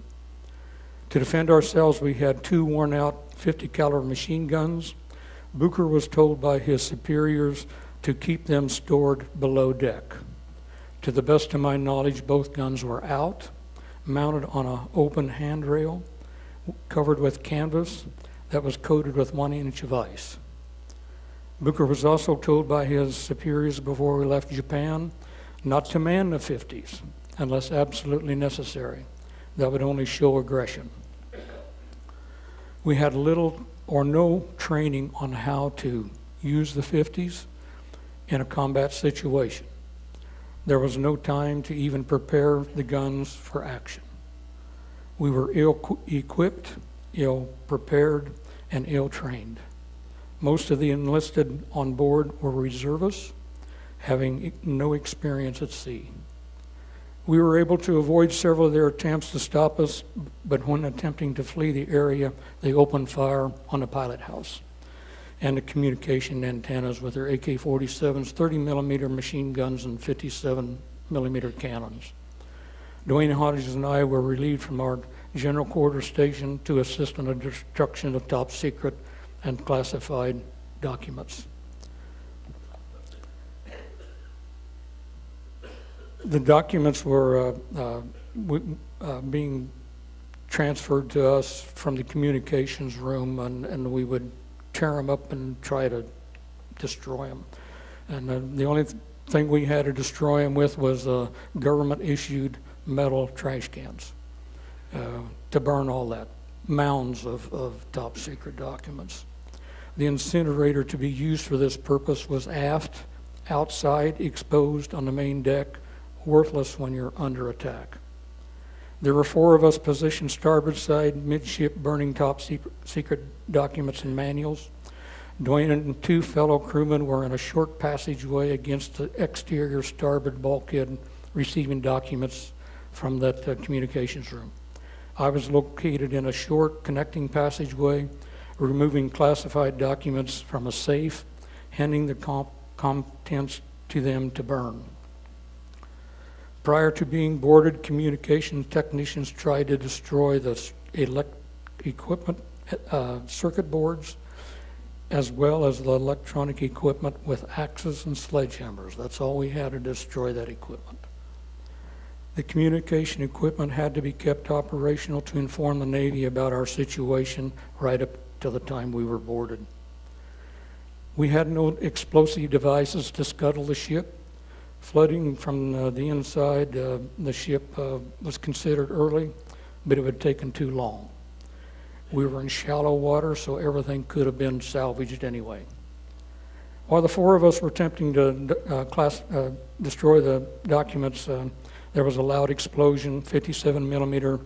To defend ourselves, we had 2 worn-out 50 caliber machine guns. Booker was told by his superiors to keep them stored below deck. To the best of my knowledge, both guns were out, mounted on an open handrail, covered with canvas that was coated with 1 inch of ice. Booker was also told by his superiors before we left Japan not to man the 50s unless absolutely necessary. That would only show aggression. We had little or no training on how to use the 50s in a combat situation. There was no time to even prepare the guns for action. We were ill-equipped, ill-prepared, and ill-trained. Most of the enlisted on board were reservists, having no experience at sea. We were able to avoid several of their attempts to stop us, but when attempting to flee the area, they opened fire on the pilot house and the communication antennas with their AK-47s, 30mm machine guns, and 57mm cannons. Dwayne Hodges and I were relieved from our general quarters station to assist in the destruction of top secret and classified documents. The documents were being transferred to us from the communications room, and we would tear them up and try to destroy them. And the only thing we had to destroy them with was government-issued metal trash cans to burn all that, mounds of top-secret documents. The incinerator to be used for this purpose was aft, outside, exposed on the main deck, worthless when you're under attack. There were 4 of us positioned starboard side, midship, burning top secret documents and manuals. Dwayne and 2 fellow crewmen were in a short passageway against the exterior starboard bulkhead, receiving documents from that communications room. I was located in a short connecting passageway, removing classified documents from a safe, handing the contents to them to burn. Prior to being boarded, communication technicians tried to destroy the equipment, circuit boards, as well as the electronic equipment with axes and sledgehammers. That's all we had to destroy that equipment. The communication equipment had to be kept operational to inform the Navy about our situation right up to the time we were boarded. We had no explosive devices to scuttle the ship. Flooding from the inside, the ship was considered early, but it would have taken too long. We were in shallow water, so everything could have been salvaged anyway. While the 4 of us were attempting to destroy the documents, there was a loud explosion. 57mm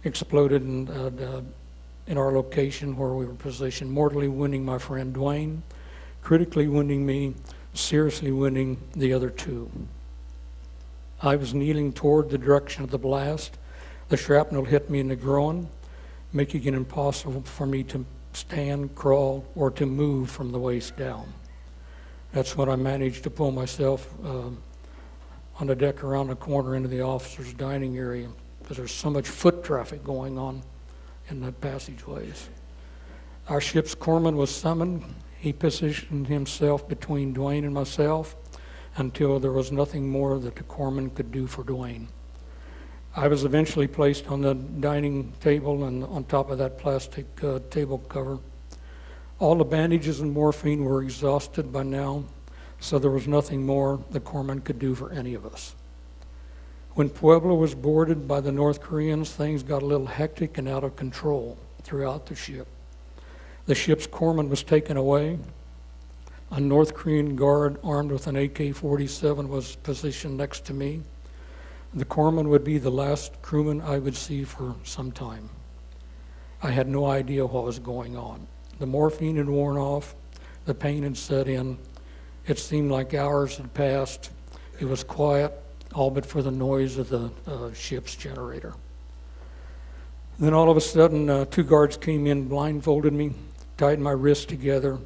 exploded in our location where we were positioned, mortally wounding my friend Dwayne, critically wounding me, seriously wounding the other 2. I was kneeling toward the direction of the blast. The shrapnel hit me in the groin, making it impossible for me to stand, crawl, or to move from the waist down. That's when I managed to pull myself on the deck around the corner into the officers' dining area, because there's so much foot traffic going on in the passageways. Our ship's corpsman was summoned. He positioned himself between Dwayne and myself until there was nothing more that the corpsman could do for Dwayne. I was eventually placed on the dining table and on top of that plastic table cover. All the bandages and morphine were exhausted by now, so there was nothing more the corpsman could do for any of us. When Pueblo was boarded by the North Koreans, things got a little hectic and out of control throughout the ship. The ship's corpsman was taken away. A North Korean guard armed with an AK-47 was positioned next to me. The corpsman would be the last crewman I would see for some time. I had no idea what was going on. The morphine had worn off. The pain had set in. It seemed like hours had passed. It was quiet, all but for the noise of the ship's generator. Then all of a sudden, 2 guards came in, blindfolded me, tied my wrists together.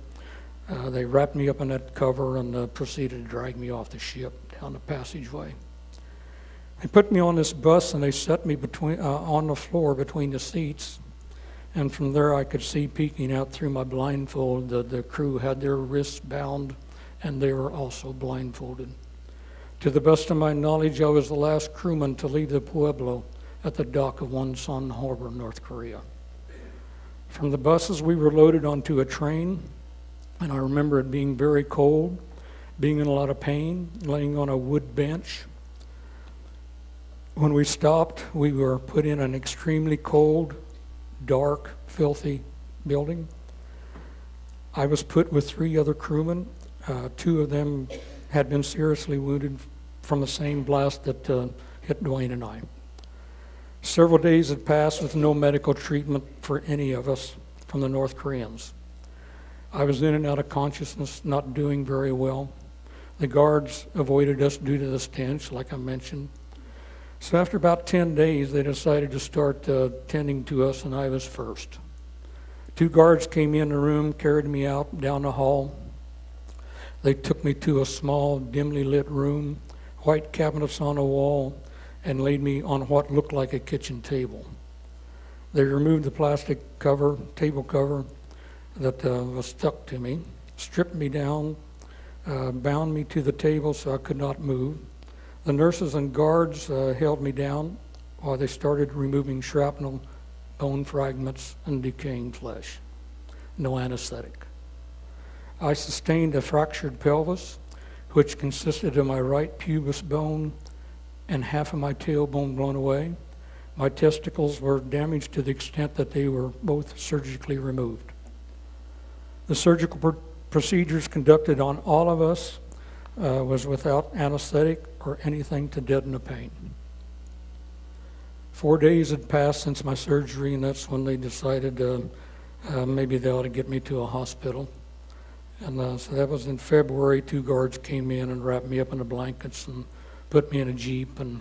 They wrapped me up in that cover and proceeded to drag me off the ship down the passageway. They put me on this bus and they set me on the floor between the seats. And from there I could see peeking out through my blindfold. The crew had their wrists bound and they were also blindfolded. To the best of my knowledge, I was the last crewman to leave the Pueblo at the dock of Wonsan Harbor, North Korea. From the buses, we were loaded onto a train, and I remember it being very cold, being in a lot of pain, laying on a wood bench. When we stopped, we were put in an extremely cold, dark, filthy building. I was put with 3 other crewmen. 2 of them had been seriously wounded from the same blast that hit Dwayne and I. Several days had passed with no medical treatment for any of us from the North Koreans. I was in and out of consciousness, not doing very well. The guards avoided us due to the stench, like I mentioned. So after about 10 days, they decided to start tending to us, and I was first. 2 guards came in the room, carried me out down the hall. They took me to a small, dimly lit room, white cabinets on the wall, and laid me on what looked like a kitchen table. They removed the plastic cover, table cover, that was stuck to me, stripped me down, bound me to the table so I could not move. The nurses and guards held me down while they started removing shrapnel, bone fragments, and decaying flesh. No anesthetic. I sustained a fractured pelvis, which consisted of my right pubis bone and half of my tailbone blown away. My testicles were damaged to the extent that they were both surgically removed. The surgical procedures conducted on all of us was without anesthetic or anything to deaden the pain. 4 days had passed since my surgery, and that's when they decided maybe they ought to get me to a hospital. And so that was in February. 2 guards came in and wrapped me up in the blankets and put me in a Jeep and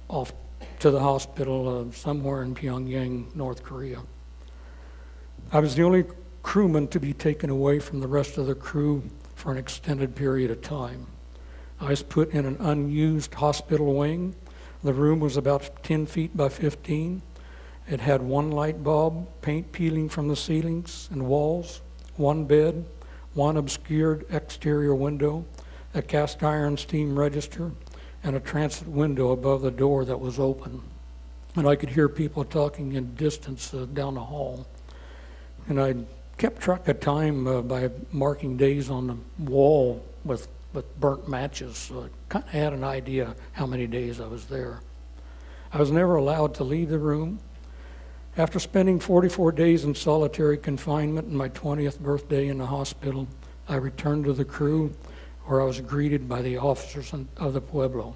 off to the hospital somewhere in Pyongyang, North Korea. I was the only crewman to be taken away from the rest of the crew for an extended period of time. I was put in an unused hospital wing. The room was about 10 feet by 15. It had 1 light bulb, paint peeling from the ceilings and walls, 1 bed, 1 obscured exterior window, a cast iron steam register, and a transit window above the door that was open. And I could hear people talking in distance down the hall. And I kept track of time by marking days on the wall with burnt matches, so I kind of had an idea how many days I was there. I was never allowed to leave the room. After spending 44 days in solitary confinement and my 20th birthday in the hospital, I returned to the crew, where I was greeted by the officers of the Pueblo.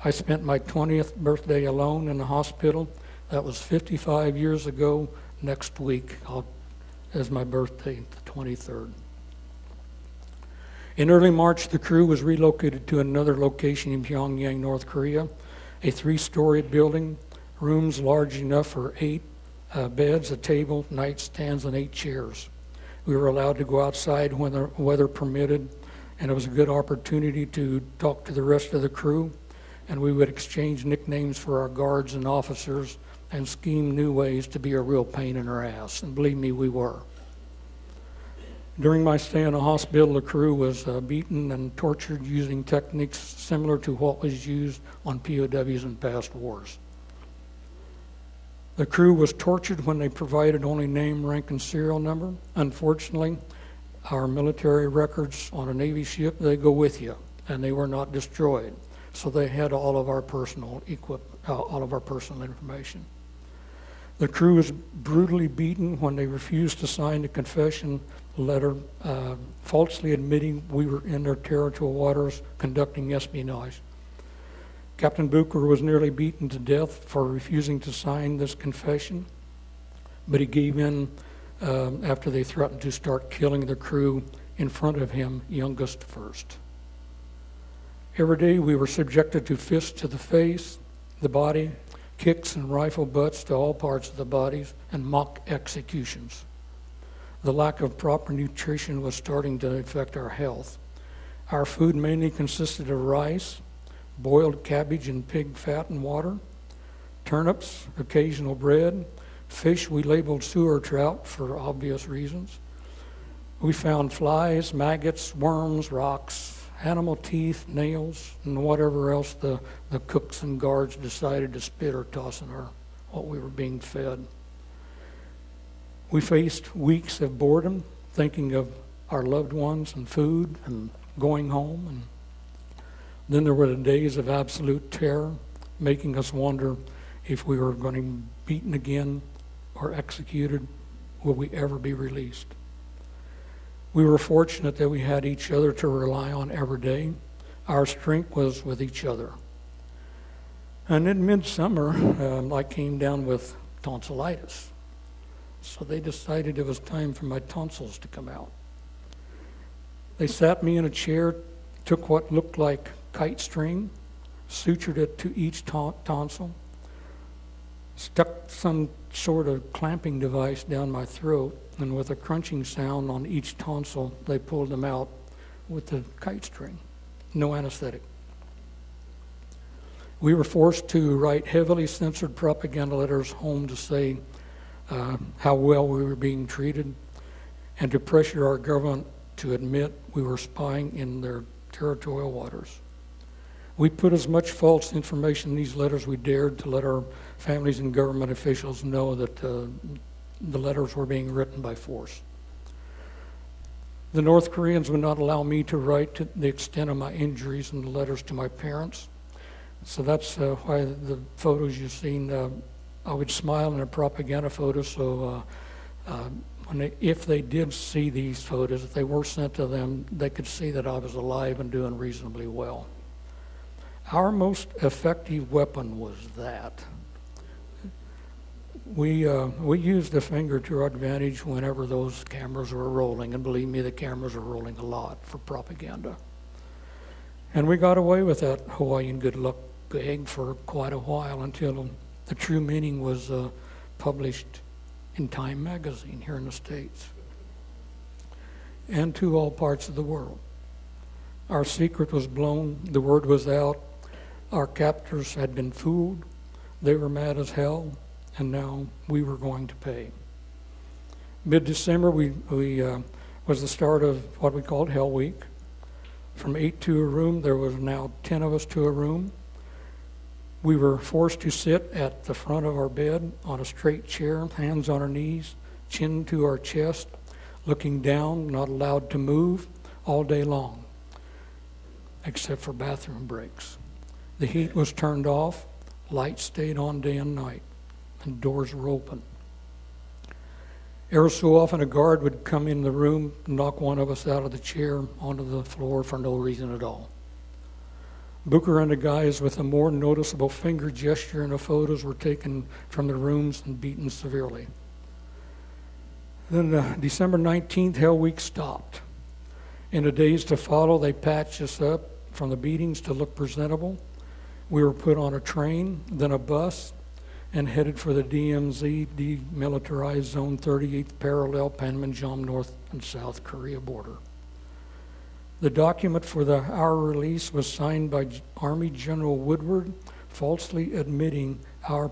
I spent my 20th birthday alone in the hospital. That was 55 years ago. Next week is my birthday, the 23rd. In early March, the crew was relocated to another location in Pyongyang, North Korea, a 3-story building, rooms large enough for 8 beds, a table, nightstands, and 8 chairs. We were allowed to go outside when the weather permitted, and it was a good opportunity to talk to the rest of the crew, and we would exchange nicknames for our guards and officers and scheme new ways to be a real pain in our ass, and believe me, we were. During my stay in the hospital, the crew was beaten and tortured using techniques similar to what was used on POWs in past wars. The crew was tortured when they provided only name, rank, and serial number. Unfortunately, our military records on a Navy ship, they go with you, and they were not destroyed. So they had all of our personal all of our personal information. The crew was brutally beaten when they refused to sign the confession letter, falsely admitting we were in their territorial waters conducting espionage. Captain Bucher was nearly beaten to death for refusing to sign this confession, but he gave in after they threatened to start killing the crew in front of him, youngest first. Every day we were subjected to fists to the face, the body, kicks and rifle butts to all parts of the bodies, and mock executions. The lack of proper nutrition was starting to affect our health. Our food mainly consisted of rice, boiled cabbage and pig fat and water, turnips, occasional bread, fish we labeled sewer trout for obvious reasons. We found flies, maggots, worms, rocks, animal teeth, nails, and whatever else the cooks and guards decided to spit or toss in what we were being fed. We faced weeks of boredom, thinking of our loved ones and food and going home. And then there were the days of absolute terror, making us wonder if we were going to be beaten again or executed will we ever be released. We were fortunate that we had each other to rely on every day. Our strength was with each other. And in midsummer, I came down with tonsillitis. So they decided it was time for my tonsils to come out. They sat me in a chair, took what looked like kite string, sutured it to each tonsil, stuck some sort of clamping device down my throat, and with a crunching sound on each tonsil, they pulled them out with the kite string. No anesthetic. We were forced to write heavily censored propaganda letters home to say how well we were being treated and to pressure our government to admit we were spying in their territorial waters. We put as much false information in these letters we dared to let our families and government officials know that the letters were being written by force. The North Koreans would not allow me to write to the extent of my injuries in the letters to my parents. So that's why the photos you've seen, I would smile in a propaganda photo, so if they did see these photos, if they were sent to them, they could see that I was alive and doing reasonably well. Our most effective weapon was that. We used the finger to our advantage whenever those cameras were rolling, and believe me, the cameras are rolling a lot for propaganda. And we got away with that Hawaiian good luck gag for quite a while until the true meaning was published in Time magazine here in the States and to all parts of the world. Our secret was blown, the word was out, our captors had been fooled, they were mad as hell, and now we were going to pay. Mid-December was the start of what we called Hell Week. From 8 to a room, there was now 10 of us to a room. We were forced to sit at the front of our bed on a straight chair, hands on our knees, chin to our chest, looking down, not allowed to move all day long, except for bathroom breaks. The heat was turned off, lights stayed on day and night, and doors were open. Every so often a guard would come in the room, knock one of us out of the chair onto the floor for no reason at all. Booker and the guys with a more noticeable finger gesture in the photos were taken from the rooms and beaten severely. Then December 19th, Hell Week stopped. In the days to follow, they patched us up from the beatings to look presentable. We were put on a train, then a bus, and headed for the DMZ, Demilitarized Zone 38th Parallel, Panmunjom, North and South Korea border. The document for our release was signed by Army General Woodward, falsely admitting our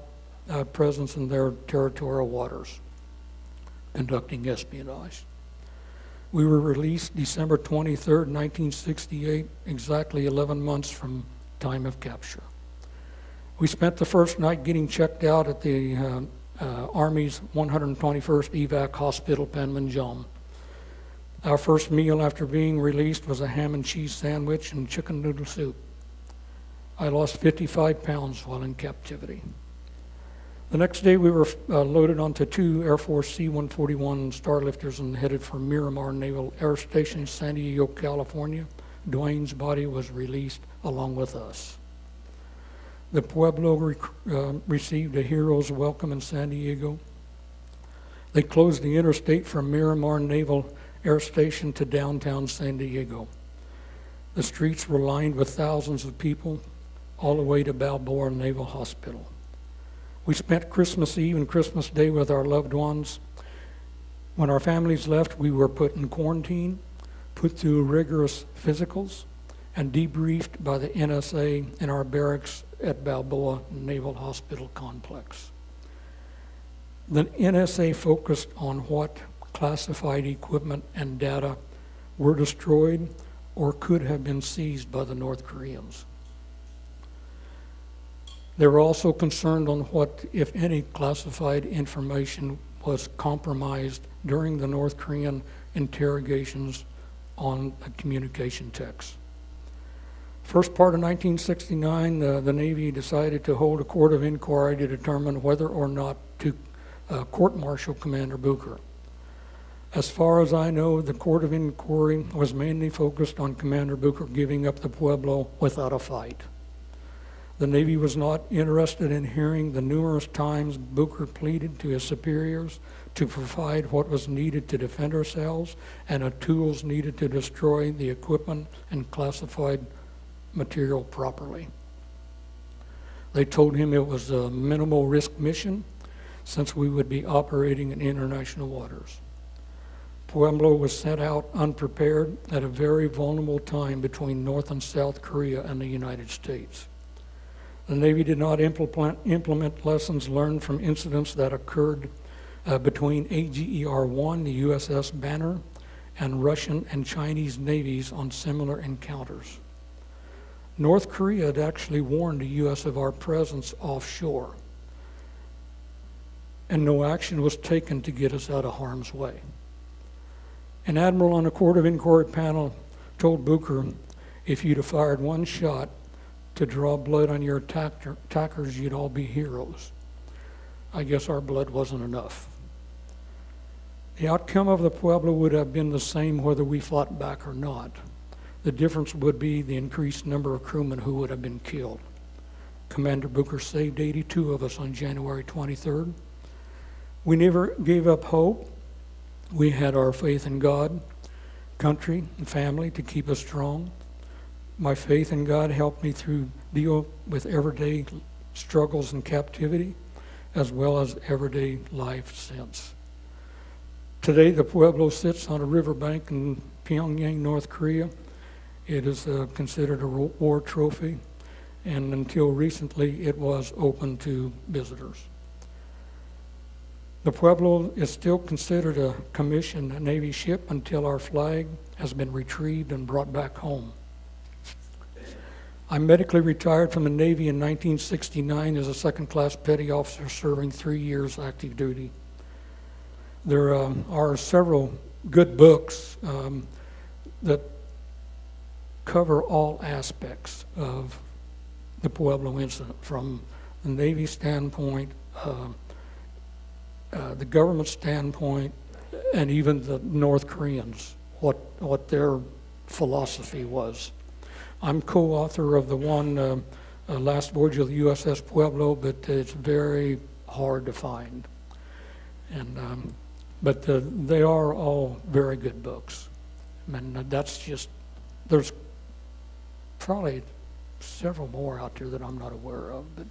presence in their territorial waters, conducting espionage. We were released December 23rd, 1968, exactly 11 months from time of capture. We spent the first night getting checked out at the Army's 121st Evac Hospital, Panmunjom. Our first meal after being released was a ham and cheese sandwich and chicken noodle soup. I lost 55 pounds while in captivity. The next day we were loaded onto 2 Air Force C-141 Starlifters and headed for Miramar Naval Air Station, San Diego, California. Dwayne's body was released along with us. The Pueblo received a hero's welcome in San Diego. They closed the interstate from Miramar Naval Air Station to downtown San Diego. The streets were lined with thousands of people, all the way to Balboa Naval Hospital. We spent Christmas Eve and Christmas Day with our loved ones. When our families left, we were put in quarantine, put through rigorous physicals, and debriefed by the NSA in our barracks at Balboa Naval Hospital Complex. The NSA focused on what classified equipment and data were destroyed or could have been seized by the North Koreans. They were also concerned on what, if any, classified information was compromised during the North Korean interrogations on the communication texts. First part of 1969, the Navy decided to hold a court of inquiry to determine whether or not to court-martial Commander Bucher. As far as I know, the court of inquiry was mainly focused on Commander Bucher giving up the Pueblo without a fight. The Navy was not interested in hearing the numerous times Bucher pleaded to his superiors to provide what was needed to defend ourselves and the tools needed to destroy the equipment and classified material properly. They told him it was a minimal risk mission since we would be operating in international waters. Pueblo was sent out unprepared at a very vulnerable time between North and South Korea and the United States. The Navy did not implement lessons learned from incidents that occurred between AGER-1, the U.S.S Banner, and Russian and Chinese navies on similar encounters. North Korea had actually warned the U.S. of our presence offshore, and no action was taken to get us out of harm's way. An admiral on the Court of Inquiry panel told Bucher, if you'd have fired one shot to draw blood on your attackers, you'd all be heroes. I guess our blood wasn't enough. The outcome of the Pueblo would have been the same whether we fought back or not. The difference would be the increased number of crewmen who would have been killed. Commander Bucher saved 82 of us on January 23rd. We never gave up hope. We had our faith in God, country, and family to keep us strong. My faith in God helped me through deal with everyday struggles and captivity, as well as everyday life since. Today, the Pueblo sits on a riverbank in Pyongyang, North Korea. It is considered a war trophy, and until recently, it was open to visitors. The Pueblo is still considered a commissioned Navy ship until our flag has been retrieved and brought back home. I medically retired from the Navy in 1969 as a second-class petty officer serving 3 years active duty. There are several good books that cover all aspects of the Pueblo incident, from the Navy standpoint, the government standpoint, and even the North Koreans, what their philosophy was. I'm co-author of the one, Last Voyage of the U.S.S Pueblo, but it's very hard to find. And but they are all very good books. And that's just, there's probably several more out there that I'm not aware of. But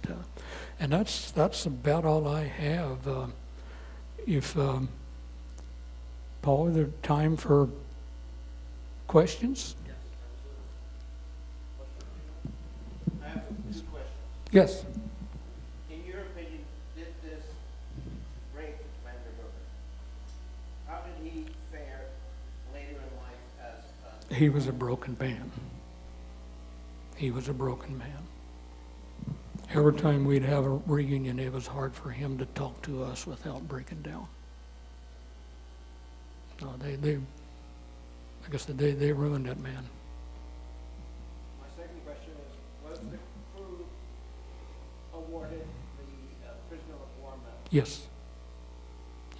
and that's about all I have. If Paul, is there time for questions? I have 2 questions. Yes. In your opinion, did this break Commander Bucher? How did he fare later in life as He was a broken man. He was a broken man. Every time we'd have a reunion, it was hard for him to talk to us without breaking down. No, I guess they ruined that man. My second question is, was the crew awarded the prisoner of war medal? Yes.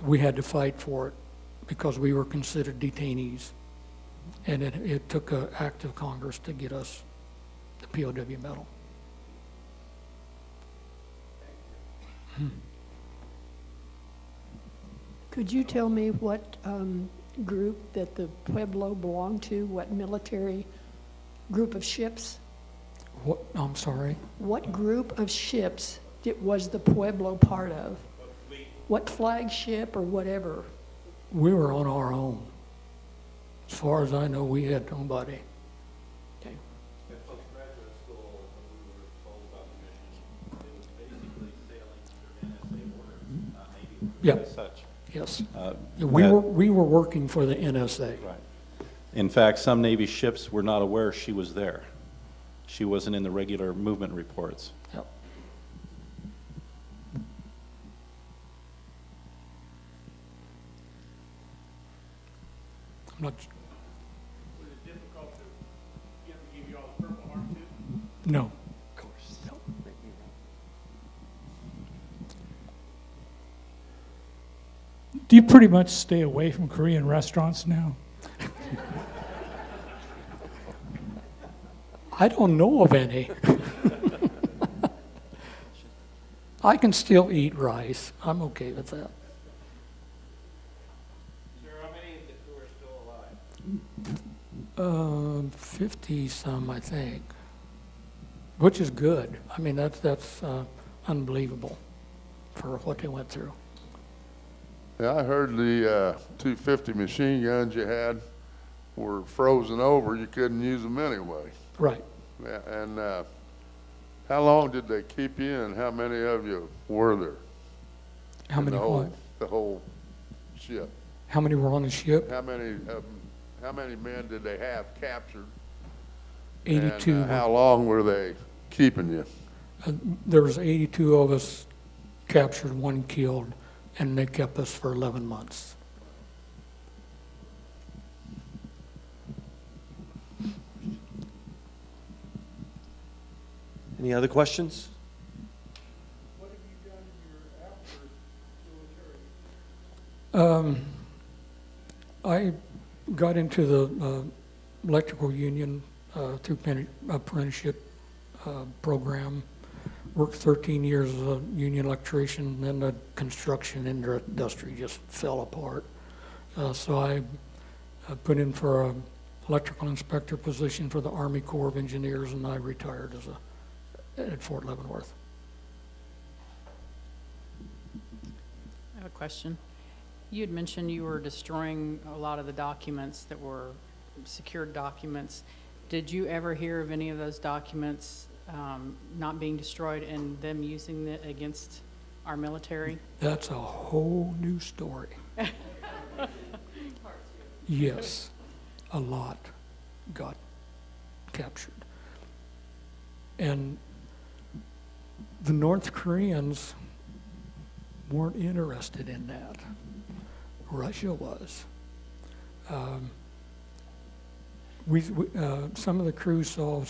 We had to fight for it because we were considered detainees. And it took an act of Congress to get us the POW medal. Could you tell me what group that the Pueblo belonged to? What military group of ships? What? I'm sorry? What group of ships was the Pueblo part of? What flagship or whatever? We were on our own. As far as I know, we had nobody. Okay. At postgraduate school, when we were told about the mission, it was basically sailing under NSA orders, not Navy orders. Yep. As such. Yes. We were working for the NSA. Right. In fact, some Navy ships were not aware she was there. She wasn't in the regular movement reports. Yep. I'm not. Was it difficult to get to give you all the Purple Heart too? No. Of course. No. Do you pretty much stay away from Korean restaurants now? I don't know of any. I can still eat rice. I'm okay with that. Sir, how many of the crew are still alive? 50 some, I think, which is good. I mean, that's unbelievable for what they went through. Yeah, I heard the 250 machine guns you had were frozen over. You couldn't use them anyway. Right. Yeah, and how long did they keep you, and how many of you were there? How many what? The whole ship. How many were on the ship? How many men did they have captured? 82. And, how long were they keeping you? There was 82 of us captured, 1 killed, and they kept us for 11 months. Any other questions? What have you done in your after military? I got into the electrical union through apprenticeship program. Worked 13 years as a union electrician, and then the construction industry just fell apart. So I put in for an electrical inspector position for the Army Corps of Engineers, and I retired at Fort Leavenworth. I have a question. You had mentioned you were destroying a lot of the documents that were secured documents. Did you ever hear of any of those documents not being destroyed and them using it against our military? That's a whole new story. Yes, a lot got captured. And the North Koreans weren't interested in that. Russia was. Some of the crew saw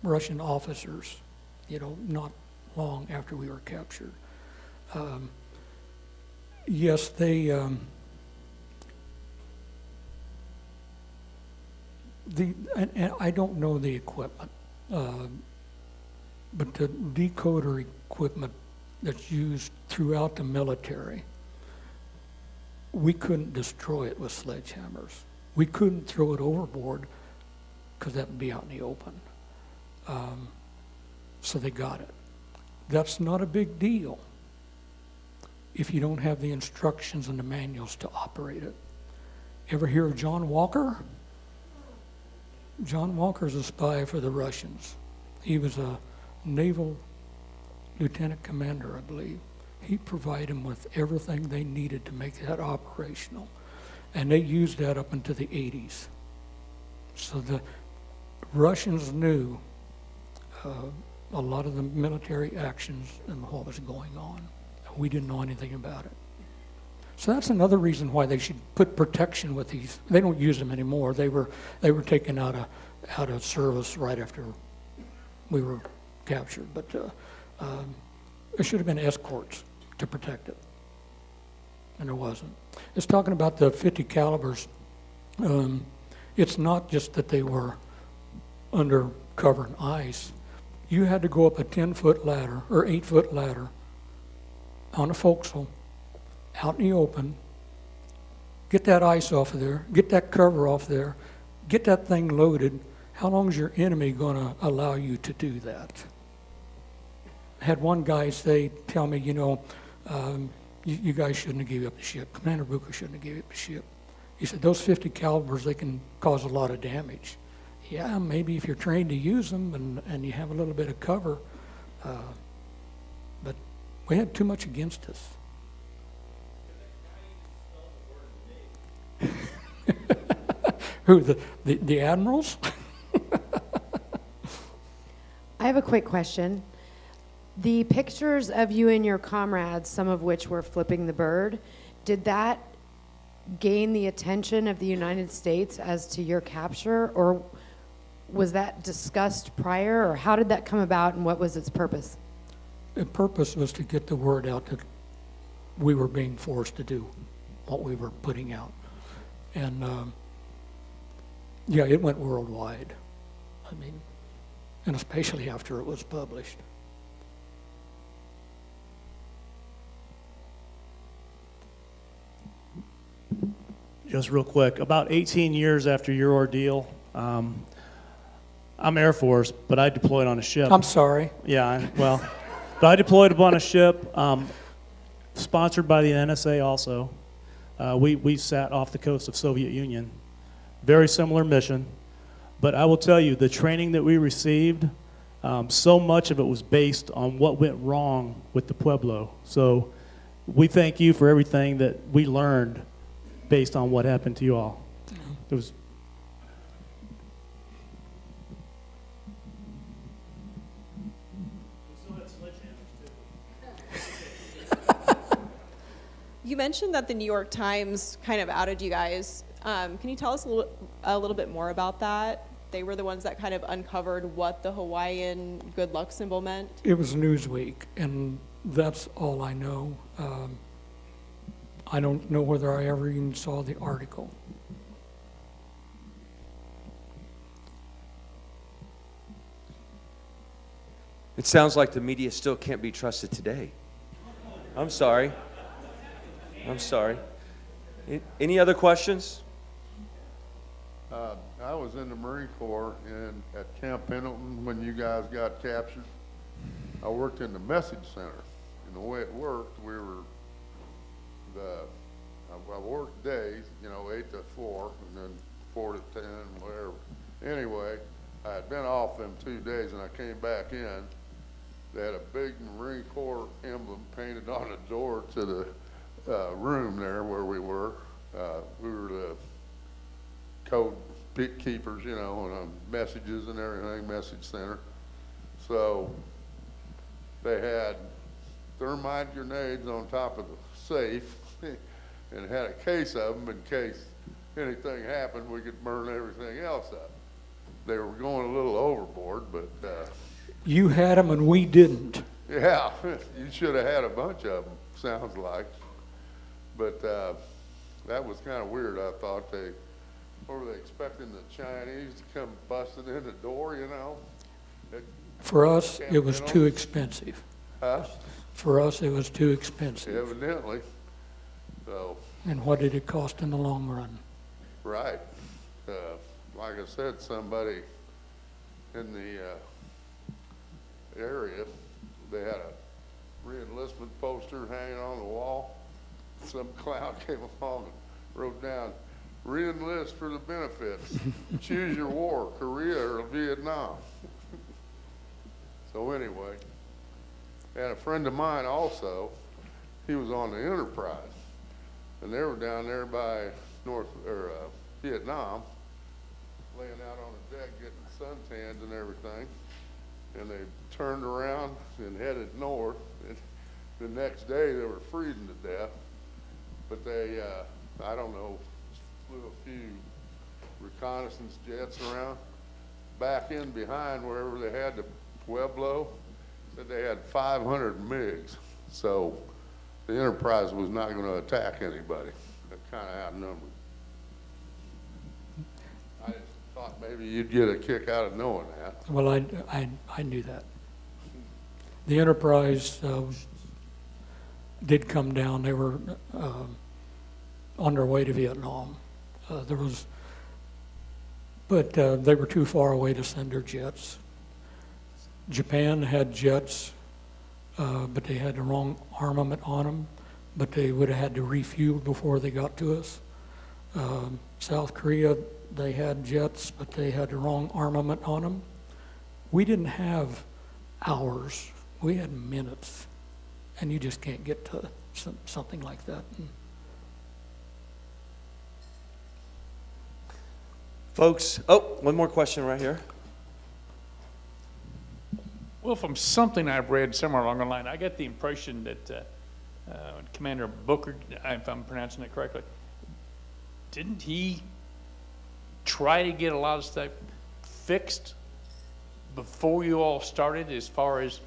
Russian officers, not long after we were captured. Yes, they, and I don't know the equipment, but the decoder equipment that's used throughout the military, we couldn't destroy it with sledgehammers. We couldn't throw it overboard because that would be out in the open. So they got it. That's not a big deal if you don't have the instructions and the manuals to operate it. Ever hear of John Walker? John Walker's a spy for the Russians. He was a naval lieutenant commander, I believe. He provided them with everything they needed to make that operational. And they used that up into the 80s. So the Russians knew a lot of the military actions and what was going on. We didn't know anything about it. So that's another reason why they should put protection with these. They don't use them anymore. They were taken out of service right after we were captured. But there should have been escorts to protect it, and there wasn't. It's talking about the 50 calibers. It's not just that they were under cover and ice. You had to go up a 10-foot ladder or 8-foot ladder on a forecastle, out in the open, get that ice off of there, get that cover off there, get that thing loaded. How long is your enemy going to allow you to do that? I had one guy tell me, you guys shouldn't have given up the ship. Commander Booker shouldn't have given up the ship. He said, those 50 calibers, they can cause a lot of damage. Yeah, maybe if you're trained to use them and you have a little bit of cover, but we had too much against us. Who, the admirals? I have a quick question. The pictures of you and your comrades, some of which were flipping the bird, did that gain the attention of the United States as to your capture, or was that discussed prior, or how did that come about, and what was its purpose? The purpose was to get the word out that we were being forced to do what we were putting out. And yeah, it went worldwide. I mean, and especially after it was published. Just real quick, about 18 years after your ordeal, I'm Air Force, but I deployed on a ship. I'm sorry. Yeah, well, but I deployed on a ship sponsored by the NSA also. We sat off the coast of Soviet Union. Very similar mission. But I will tell you, the training that we received, so much of it was based on what went wrong with the Pueblo. So we thank you for everything that we learned based on what happened to you all. It was. You mentioned that the New York Times kind of outed you guys. Can you tell us a little bit more about that? They were the ones that kind of uncovered what the Hawaiian good luck symbol meant? It was Newsweek, and that's all I know. I don't know whether I ever even saw the article. It sounds like the media still can't be trusted today. I'm sorry. I'm sorry. Any other questions? I was in the Marine Corps at Camp Pendleton when you guys got captured. I worked in the message center, and the way it worked, I worked days, 8 to 4, and then 4 to 10, whatever. Anyway, I had been off them 2 days, and I came back in. They had a big Marine Corps emblem painted on the door to the room there where we were. We were the code keepers, and messages and everything, message center. So they had thermite grenades on top of the safe and had a case of them in case anything happened, we could burn everything else up. They were going a little overboard, but... You had them and we didn't. Yeah, you should have had a bunch of them, sounds like. But that was kind of weird, I thought. What were they expecting, the Chinese to come busting in the door, For us, it was too expensive. Huh? For us, it was too expensive. Evidently. So. And what did it cost in the long run? Right. Like I said, somebody in the area, they had a re-enlistment poster hanging on the wall. Some clown came along and wrote down, "Re-enlist for the benefits. Choose your war, Korea or Vietnam." So anyway, and a friend of mine also, he was on the Enterprise, and they were down there by Vietnam, laying out on the deck getting suntans and everything, and they turned around and headed north. And the next day they were freezing to death, but they, I don't know, flew a few reconnaissance jets around, back in behind wherever they had the Pueblo, said they had 500 MiGs. So the Enterprise was not going to attack anybody. They're kind of outnumbered. I just thought maybe you'd get a kick out of knowing that. Well, I knew that. The Enterprise did come down. They were on their way to Vietnam. But they were too far away to send their jets. Japan had jets, but they had the wrong armament on them, but they would have had to refuel before they got to us. South Korea, they had jets, but they had the wrong armament on them. We didn't have hours, we had minutes, and you just can't get to something like that. Folks, one more question right here. Well, from something I've read somewhere along the line, I get the impression that Commander Booker, if I'm pronouncing it correctly, didn't he try to get a lot of stuff fixed before you all started, as far as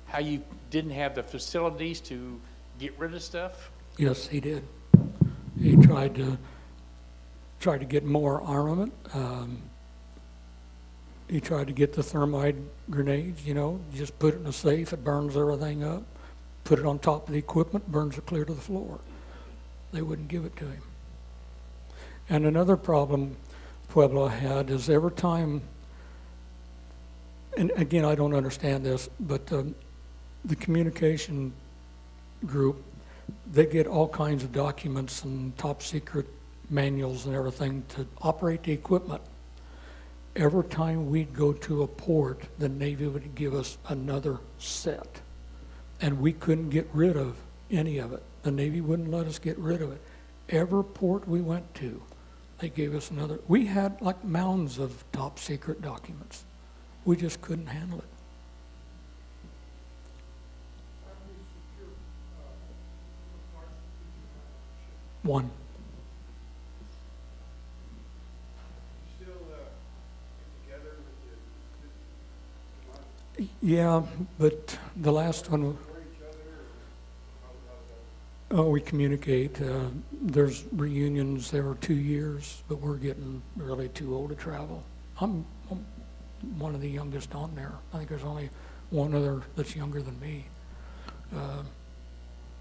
how you didn't have the facilities to get rid of stuff? Yes, he did. tried to get more armament. He tried to get the thermite grenades, you know, just put it in a safe, it burns everything up. Put it on top of the equipment, burns it clear to the floor. They wouldn't give it to him. And another problem Pueblo had is every time, and again, I don't understand this, but the communication group, they get all kinds of documents and top secret manuals and everything to operate the equipment. Every time we'd go to a port, the Navy would give us another set. And we couldn't get rid of any of it. The Navy wouldn't let us get rid of it. Every port we went to, they gave us another. We had like mounds of top secret documents. We just couldn't handle it. One. Yeah, but the last one, oh, we communicate. There's reunions every 2 years, but we're getting really too old to travel. I'm one of the youngest on there. I think there's only one other that's younger than me.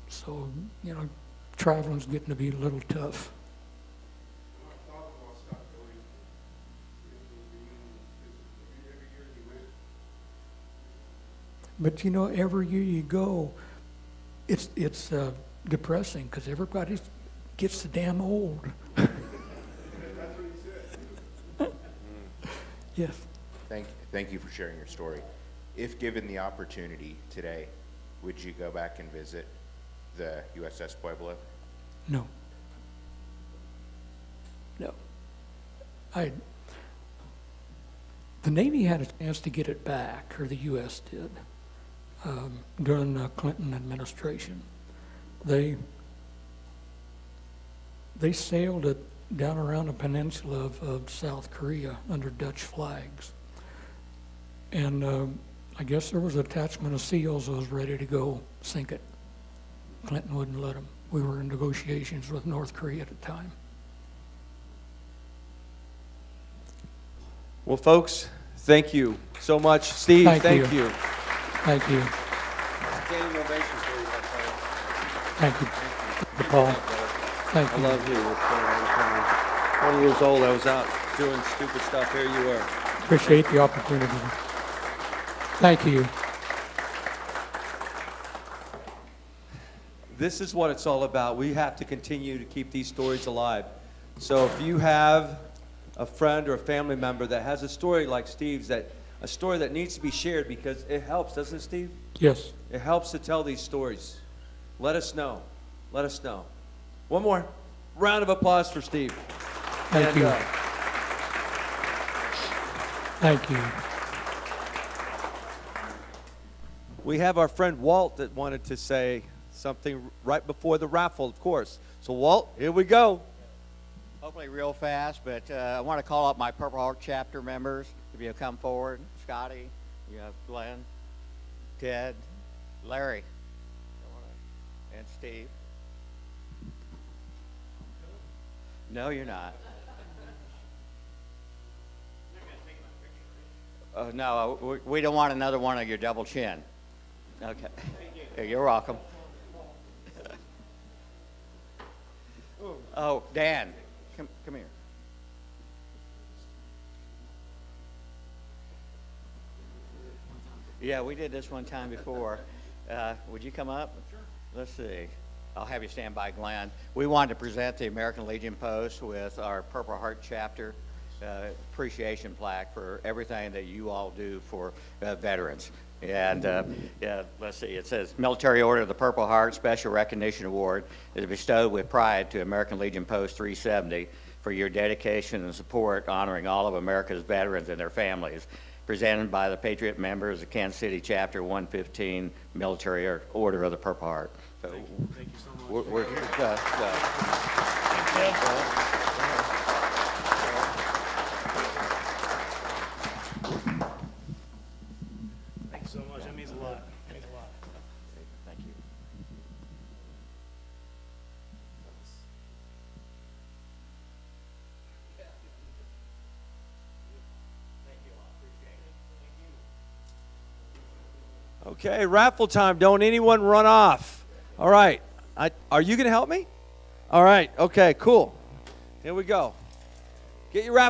So, you know, traveling's getting to be a little tough. But you know, every year you go, it's depressing because everybody gets so damn old. Yes. Thank you for sharing your story. If given the opportunity today, would you go back and visit the U.S.S Pueblo? No. No. The Navy had a chance to get it back, or the U.S. did, during the Clinton administration. They sailed it down around the peninsula of South Korea under Dutch flags. And I guess there was an attachment of SEALs that was ready to go sink it. Clinton wouldn't let them. We were in negotiations with North Korea at the time. Well, folks, thank you so much. Steve, thank you. Thank you. Standing ovation for you, my friend. Thank you, Paul. Thank you. I love you. 20 years old, I was out doing stupid stuff. Here you are. Appreciate the opportunity. Thank you. This is what it's all about. We have to continue to keep these stories alive. So if you have a friend or a family member that has a story like Steve's, a story that needs to be shared, because it helps, doesn't it, Steve? Yes. It helps to tell these stories. Let us know. Let us know. One more round of applause for Steve. Thank you. Thank you. We have our friend Walt that wanted to say something right before the raffle, of course. So Walt, here we go. Hopefully real fast, but I want to call up my Purple Heart chapter members. If you'll come forward. Scotty, you have Glenn, Ted, Larry, and Steve. No, you're not. No, we don't want another one of your double chin. Okay. You're welcome. Oh, Dan, come here. Yeah, we did this one time before. Would you come up? Sure. Let's see. I'll have you stand by Glenn. We wanted to present the American Legion Post with our Purple Heart chapter appreciation plaque for everything that you all do for veterans. And yeah, let's see, it says Military Order of the Purple Heart Special Recognition Award is bestowed with pride to American Legion Post 370 for your dedication and support honoring all of America's veterans and their families. Presented by the Patriot members of Kansas City Chapter 115 Military Order of the Purple Heart. So Thank you so much. Thank you so much. That means a lot. It means a lot. Thank you. Okay, raffle time. Don't anyone run off. All right. Are you going to help me? All right. Okay, cool. Here we go. Get your raffle.